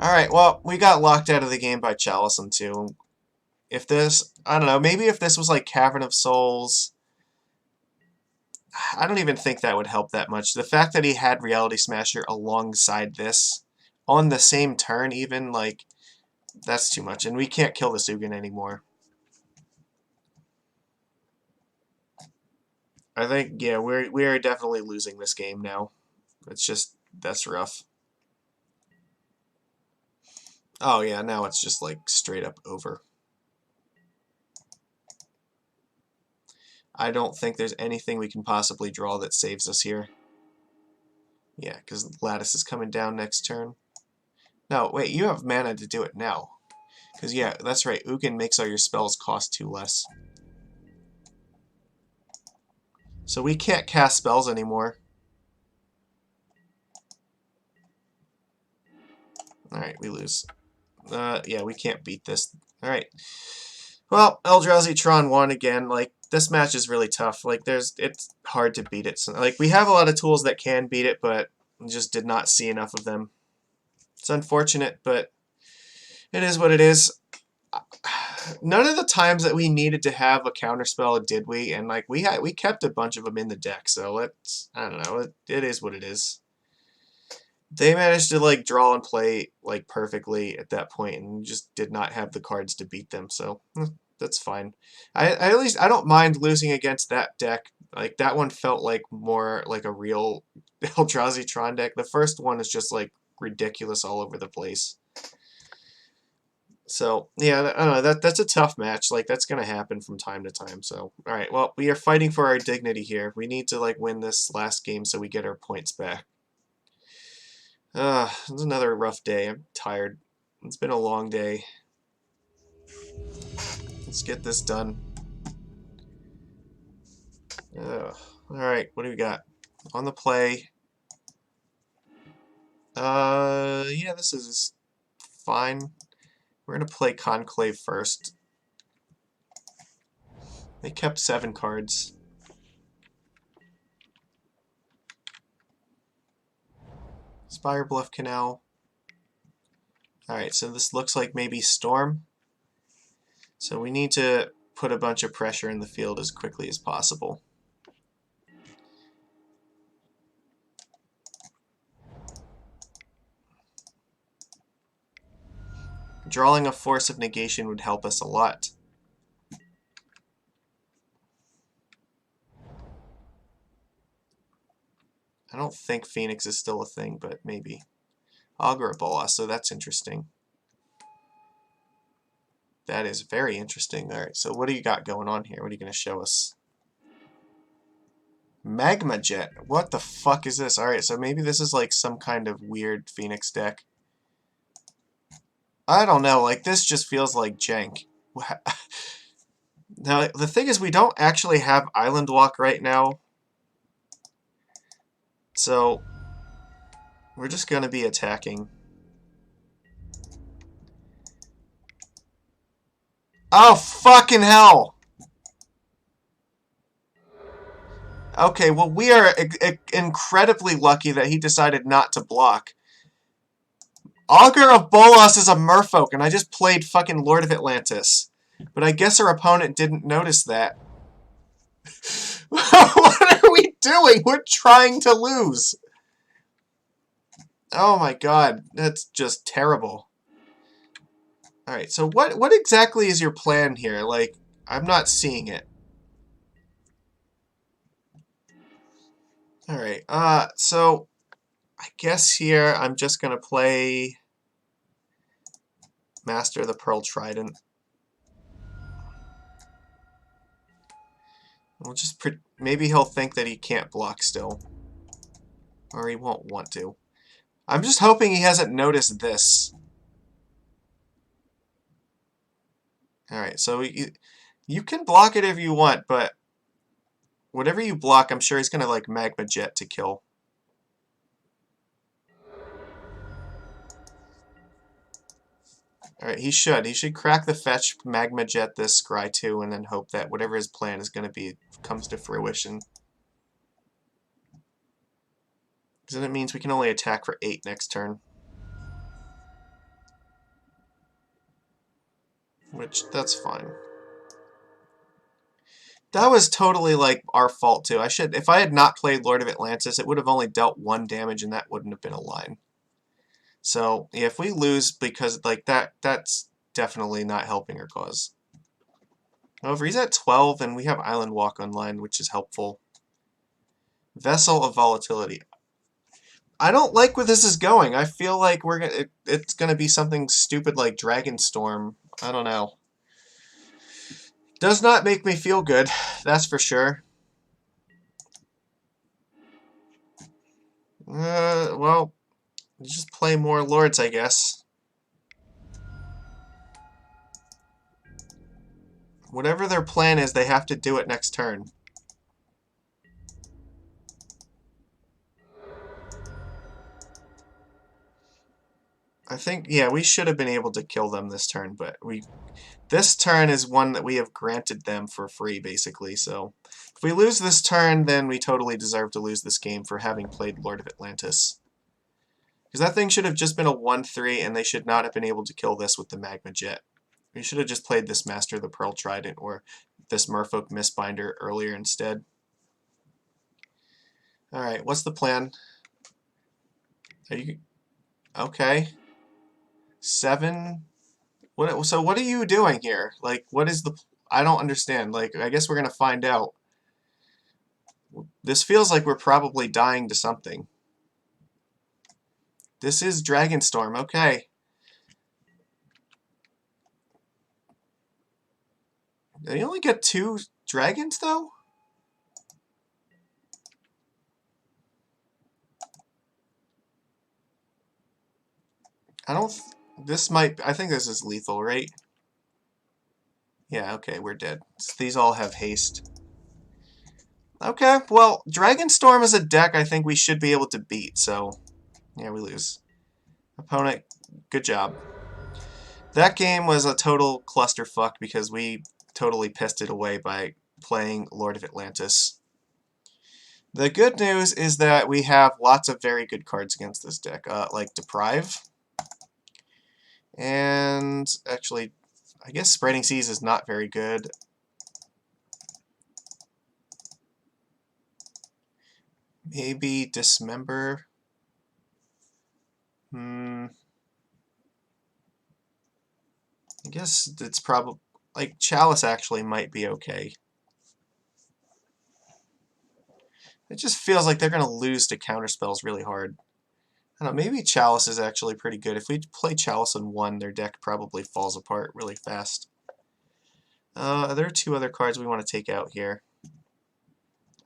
Alright, well, we got locked out of the game by Chalice and 2. If this, I don't know, maybe if this was like Cavern of Souls, I don't even think that would help that much. The fact that he had Reality Smasher alongside this, on the same turn even, like, that's too much. And we can't kill the Ugin anymore. I think, yeah, we are definitely losing this game now. It's just, that's rough. Oh yeah, now it's just like straight up over. I don't think there's anything we can possibly draw that saves us here. Yeah, because Lattice is coming down next turn. No, wait, you have mana to do it now. Because, yeah, that's right, Ugin makes all your spells cost 2 less. So we can't cast spells anymore. Alright, we lose. Yeah, we can't beat this. Alright. Well, Eldrazi Tron won again. Like, this match is really tough. Like, it's hard to beat it. So, like, we have a lot of tools that can beat it, but just did not see enough of them. It's unfortunate, but it is what it is. None of the times that we needed to have a counterspell did we, and like we kept a bunch of them in the deck. So I don't know, it is what it is. They managed to like draw and play like perfectly at that point, and just did not have the cards to beat them. So that's fine. At least I don't mind losing against that deck. Like that one felt like more like a real Eldrazi Tron deck. The first one is just like ridiculous all over the place. So, yeah, I don't know, that's a tough match. Like, that's going to happen from time to time. So, alright, well, we are fighting for our dignity here. We need to, like, win this last game so we get our points back. It's another rough day. I'm tired. It's been a long day. Let's get this done. Alright, what do we got? On the play. Yeah, this is fine. We're going to play Conclave first. They kept 7 cards. Spire Bluff Canal. Alright, so this looks like maybe Storm. So we need to put a bunch of pressure in the field as quickly as possible. Drawing a Force of Negation would help us a lot. I don't think Phoenix is still a thing, but maybe. Augur Bola, so that's interesting. That is very interesting. Alright, so what do you got going on here? What are you going to show us? Magma Jet. What the fuck is this? Alright, so maybe this is like some kind of weird Phoenix deck. I don't know, like this just feels like jank. Now, the thing is we don't actually have Island Walk right now. So, we're just going to be attacking. Oh, fucking hell! Okay, well, we are incredibly lucky that he decided not to block. Augur of Bolas is a Merfolk, and I just played fucking Lord of Atlantis. But I guess our opponent didn't notice that. What are we doing? We're trying to lose. Oh my god, that's just terrible. Alright, so what exactly is your plan here? Like, I'm not seeing it. Alright, so I guess here I'm just gonna play Master of the Pearl Trident. We'll just maybe he'll think that he can't block still. Or he won't want to. I'm just hoping he hasn't noticed this. Alright, so you can block it if you want, but whatever you block, I'm sure he's gonna like Magma Jet to kill. Alright, he should. He should crack the fetch, Magma Jet this Scry 2, and then hope that whatever his plan is going to be comes to fruition. Because then it means we can only attack for 8 next turn. Which, that's fine. That was totally, like, our fault, too. If I had not played Lord of Atlantis, it would have only dealt 1 damage, and that wouldn't have been a line. So, yeah, if we lose because, like, that's definitely not helping our cause. However, he's at 12, and we have Island Walk online, which is helpful. Vessel of Volatility. I don't like where this is going. I feel like it's gonna be something stupid like Dragonstorm. I don't know. Does not make me feel good, that's for sure. Well, just play more Lords, I guess. Whatever their plan is, they have to do it next turn. I think, yeah, we should have been able to kill them this turn, but this turn is one that we have granted them for free, basically, so if we lose this turn, then we totally deserve to lose this game for having played Lord of Atlantis. Because that thing should have just been a 1-3, and they should not have been able to kill this with the Magma Jet. We should have just played this Master of the Pearl Trident or this Merfolk Mistbinder earlier instead. Alright, what's the plan? Are you... Okay. 7... So what are you doing here? Like, what is the... I don't understand. Like, I guess we're going to find out. This feels like we're probably dying to something. This is Dragonstorm, okay. Did he only get 2 dragons, though? I don't... This might... I think this is lethal, right? Yeah, okay, we're dead. These all have haste. Okay, well, Dragonstorm is a deck I think we should be able to beat, so... Yeah, we lose. Opponent, good job. That game was a total clusterfuck because we totally pissed it away by playing Lord of Atlantis. The good news is that we have lots of very good cards against this deck, like Deprive. And actually, I guess Spreading Seas is not very good. Maybe Dismember. I guess it's probably... Like, Chalice actually might be okay. It just feels like they're going to lose to counterspells really hard. I don't know, maybe Chalice is actually pretty good. If we play Chalice in 1, their deck probably falls apart really fast. There are 2 other cards we want to take out here.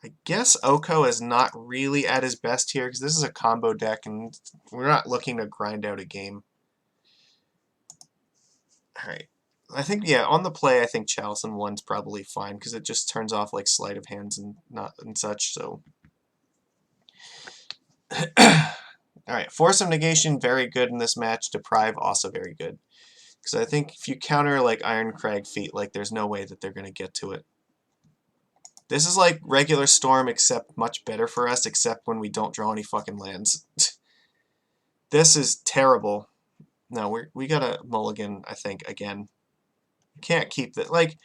I guess Oko is not really at his best here because this is a combo deck and we're not looking to grind out a game. Alright. I think, yeah, on the play, I think Chalice in 1's probably fine because it just turns off like sleight of hands and not and such, so. Alright, Force of Negation, very good in this match. Deprive, also very good. Because I think if you counter like Iron Crag Feat, like there's no way that they're going to get to it. This is like regular Storm, except much better for us, except when we don't draw any fucking lands. This is terrible. No, we gotta mulligan, I think, again. Can't keep that. Like,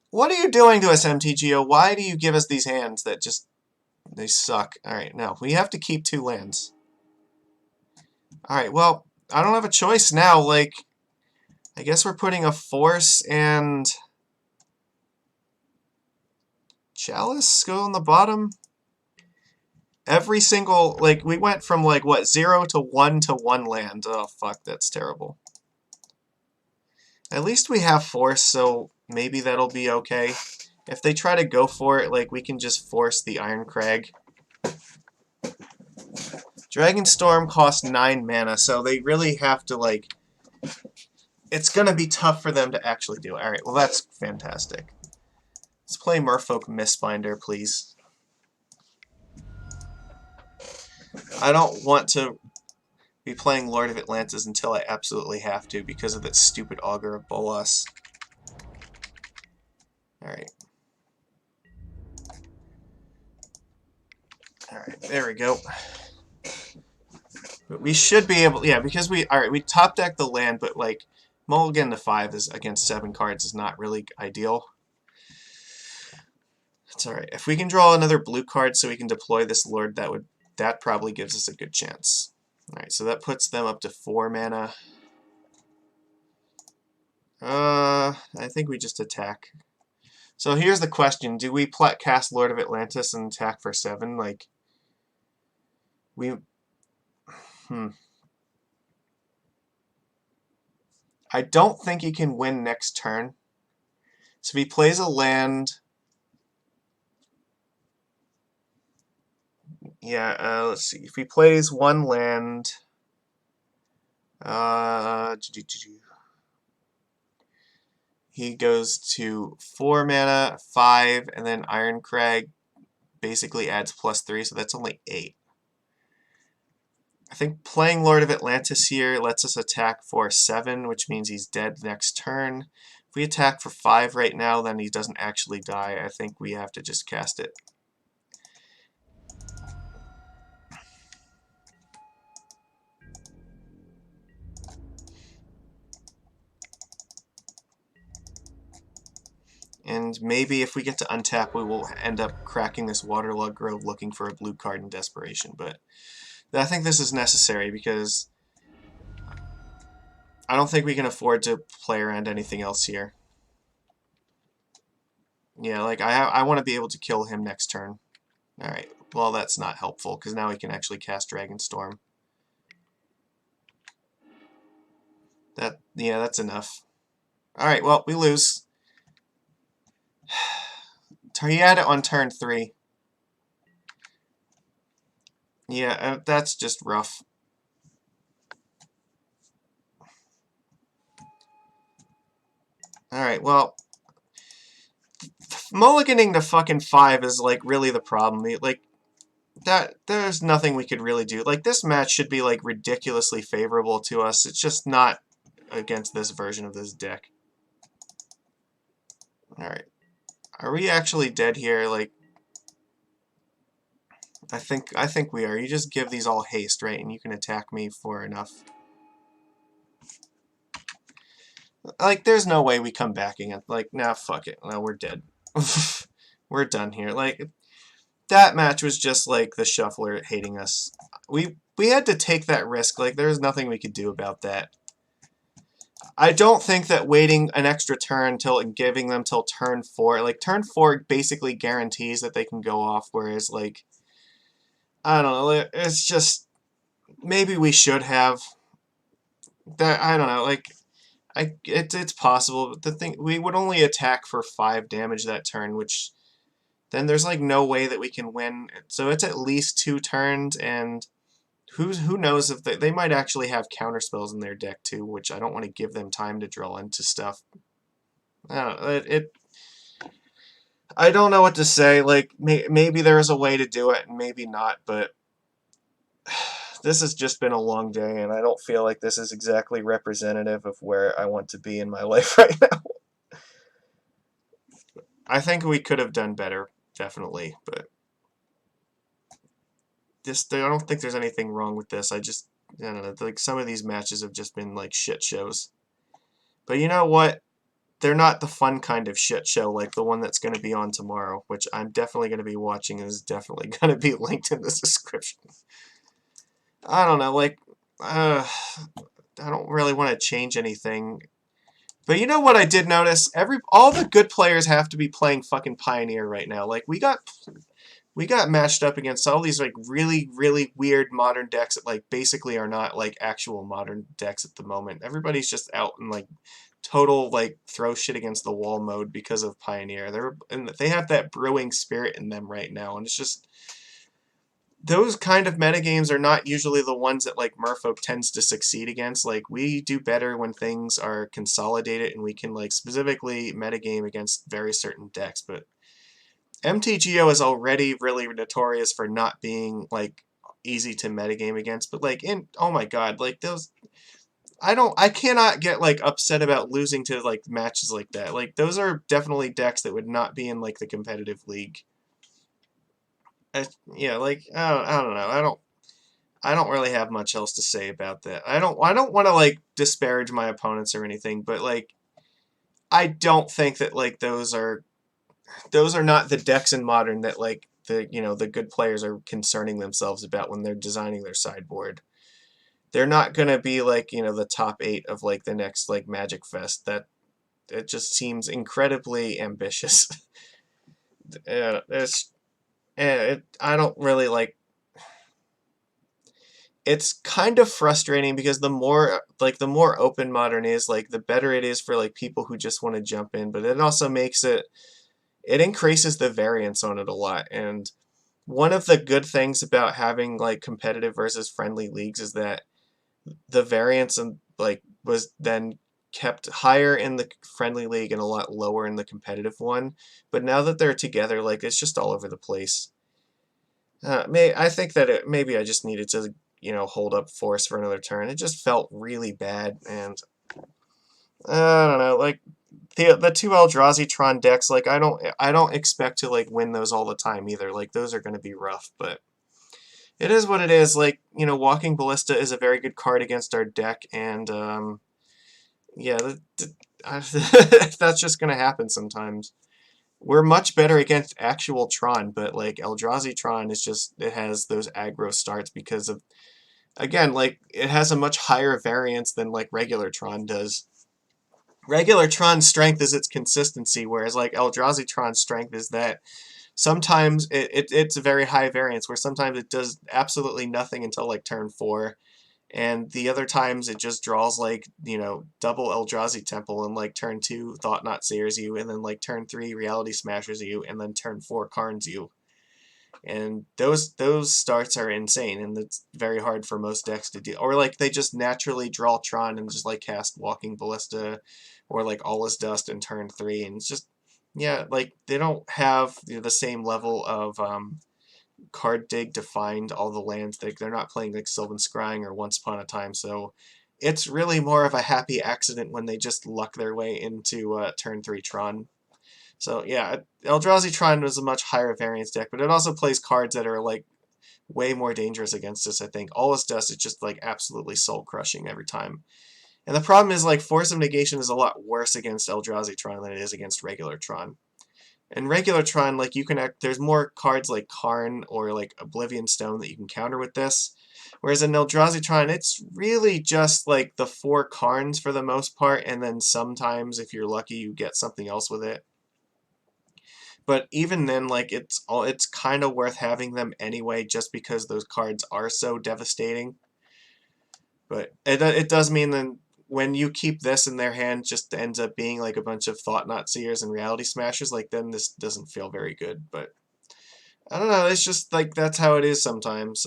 what are you doing to us, MTGO? Why do you give us these hands that just... they suck. Alright, no. We have to keep 2 lands. Alright, well, I don't have a choice now. Like, I guess we're putting a Force and... Chalice go on the bottom? Every single... like, we went from, like, what, 0 to 1 to 1 land. Oh, fuck, that's terrible. At least we have Force, so maybe that'll be okay. If they try to go for it, like, we can just force the Iron Crag. Dragonstorm costs 9 mana, so they really have to, like... it's gonna be tough for them to actually do it. Alright, well, that's fantastic. Let's play Merfolk Mistbinder, please. I don't want to be playing Lord of Atlantis until I absolutely have to because of that stupid Augur of Bolas. Alright. Alright, there we go. But we should be able... yeah, because we... alright, we top deck the land, but, like, mulligan to 5 is against 7 cards is not really ideal. It's alright. If we can draw another blue card so we can deploy this Lord, that probably gives us a good chance. Alright, so that puts them up to 4 mana. I think we just attack. So here's the question. Do we cast Lord of Atlantis and attack for 7? Like, we... I don't think he can win next turn. So if he plays a land... yeah, let's see. If he plays 1 land... he goes to 4 mana, 5, and then Iron Crag basically adds +3, so that's only 8. I think playing Lord of Atlantis here lets us attack for 7, which means he's dead next turn. If we attack for 5 right now, then he doesn't actually die. I think we have to just cast it. And maybe if we get to untap, we will end up cracking this Waterlogged Grove looking for a blue card in desperation. But I think this is necessary because I don't think we can afford to play around anything else here. Yeah, like I want to be able to kill him next turn. Alright, well that's not helpful because now we can actually cast Dragonstorm. Yeah, that's enough. Alright, well, we lose. He had it on turn 3. Yeah, that's just rough. Alright, well, mulliganing to fucking 5 is, like, really the problem. Like, there's nothing we could really do. Like, this match should be, like, ridiculously favorable to us. It's just not against this version of this deck. Alright. Are we actually dead here? Like, I think we are. You just give these all haste, right? And you can attack me for enough. Like, there's no way we come back again. Like, nah, fuck it. Well, we're dead. We're done here. Like, that match was just, like, the shuffler hating us. We had to take that risk. Like, there's nothing we could do about that. I don't think that waiting an extra turn and giving them till turn 4, like, turn 4 basically guarantees that they can go off, whereas, like, I don't know, it's just, maybe we should have. That, I don't know, like, it's possible, but the thing, we would only attack for 5 damage that turn, which then there's like no way that we can win. So it's at least 2 turns, and who knows if they might actually have counter spells in their deck too, which I don't want to give them time to drill into stuff. I don't know, I don't know what to say. Like maybe there is a way to do it, and maybe not. But this has just been a long day, and I don't feel like this is exactly representative of where I want to be in my life right now. I think we could have done better, definitely, but I don't think there's anything wrong with this. I don't know, like some of these matches have just been like shit shows. But you know what? They're not the fun kind of shit show like the one that's going to be on tomorrow, which I'm definitely going to be watching and is definitely going to be linked in the description. I don't know, like, I don't really want to change anything. But you know what I did notice? All the good players have to be playing fucking Pioneer right now. Like, we got matched up against all these like really, really weird modern decks that like basically are not like actual modern decks at the moment. Everybody's just out in like total like throw shit against the wall mode because of Pioneer. They have that brewing spirit in them right now, and it's just those kind of metagames are not usually the ones that like Merfolk tends to succeed against. Like we do better when things are consolidated and we can like specifically metagame against very certain decks, but MTGO is already really notorious for not being like easy to metagame against, but like oh my god, like those I cannot get like upset about losing to like matches like that. Like those are definitely decks that would not be in like the competitive league. Yeah, like I don't know. I don't really have much else to say about that. I don't want to like disparage my opponents or anything, but like I don't think that like those are not the decks in Modern that like the good players are concerning themselves about when they're designing their sideboard. They're not gonna be like the top 8 of like the next like Magic Fest. That it just seems incredibly ambitious. I don't really like. It's kind of frustrating because the more open Modern is, like the better it is for like people who just want to jump in. But it also makes it increases the variance on it a lot. And one of the good things about having like competitive versus friendly leagues is that the variance and like was then kept higher in the friendly league and a lot lower in the competitive one. But now that they're together, like it's just all over the place. I think that maybe I just needed to hold up force for another turn. It just felt really bad, and I don't know, like the 2 Eldrazi Tron decks, like I don't expect to like win those all the time either. Like those are going to be rough, but it is what it is. Like Walking Ballista is a very good card against our deck, and yeah, that's just going to happen sometimes. We're much better against actual Tron, but like Eldrazi Tron is just it has those aggro starts because of again like it has a much higher variance than like regular Tron does. Regular Tron's strength is its consistency, whereas like Eldrazi Tron's strength is that sometimes it's a very high variance where sometimes it does absolutely nothing until like turn 4, and the other times it just draws like double Eldrazi Temple, and like turn 2 Thought Knot Sears you, and then like turn 3 Reality Smashers you, and then turn 4 Karns you. And those starts are insane, and it's very hard for most decks to do. Or like they just naturally draw Tron and just like cast Walking Ballista, or like All Is Dust in turn 3, and it's just yeah, like they don't have the same level of card dig to find all the lands. They're not playing like Sylvan Scrying or Once Upon a Time, so it's really more of a happy accident when they just luck their way into turn 3 Tron. So yeah, Eldrazi Tron was a much higher variance deck, but it also plays cards that are like way more dangerous against us, I think. All this does is just like absolutely soul crushing every time. And the problem is like Force of Negation is a lot worse against Eldrazi Tron than it is against regular Tron. In regular Tron, like there's more cards like Karn or like Oblivion Stone that you can counter with this. Whereas in Eldrazi Tron, it's really just like the 4 Karns for the most part, and then sometimes if you're lucky you get something else with it. But even then, like it's kind of worth having them anyway, just because those cards are so devastating. But it does mean then when you keep this in their hand, just ends up being like a bunch of Thought Knot Seers and Reality Smashers, like then this doesn't feel very good. But I don't know. It's just like that's how it is sometimes.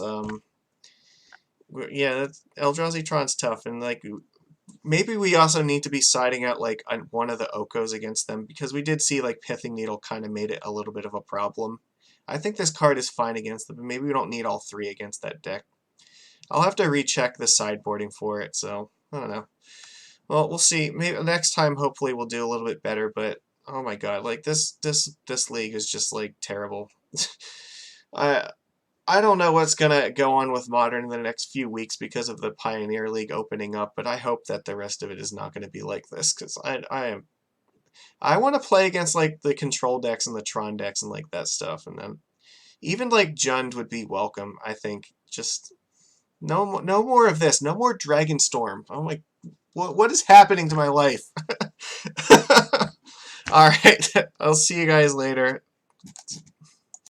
Yeah, Eldrazi Tron's tough, and like maybe we also need to be siding out like one of the Okos against them, because we did see like Pithing Needle kind of made it a little bit of a problem. I think this card is fine against them, but maybe we don't need all three against that deck. I'll have to recheck the sideboarding for it, so I don't know. Well, we'll see. Maybe next time, hopefully, we'll do a little bit better. But oh my god, like this league is just like terrible. I I don't know what's gonna go on with Modern in the next few weeks because of the Pioneer League opening up, but I hope that the rest of it is not going to be like this, because I want to play against like the control decks and the Tron decks and like that stuff, and then even like Jund would be welcome. I think just no more of this, no more Dragonstorm. Oh my, what is happening to my life? All right, I'll see you guys later.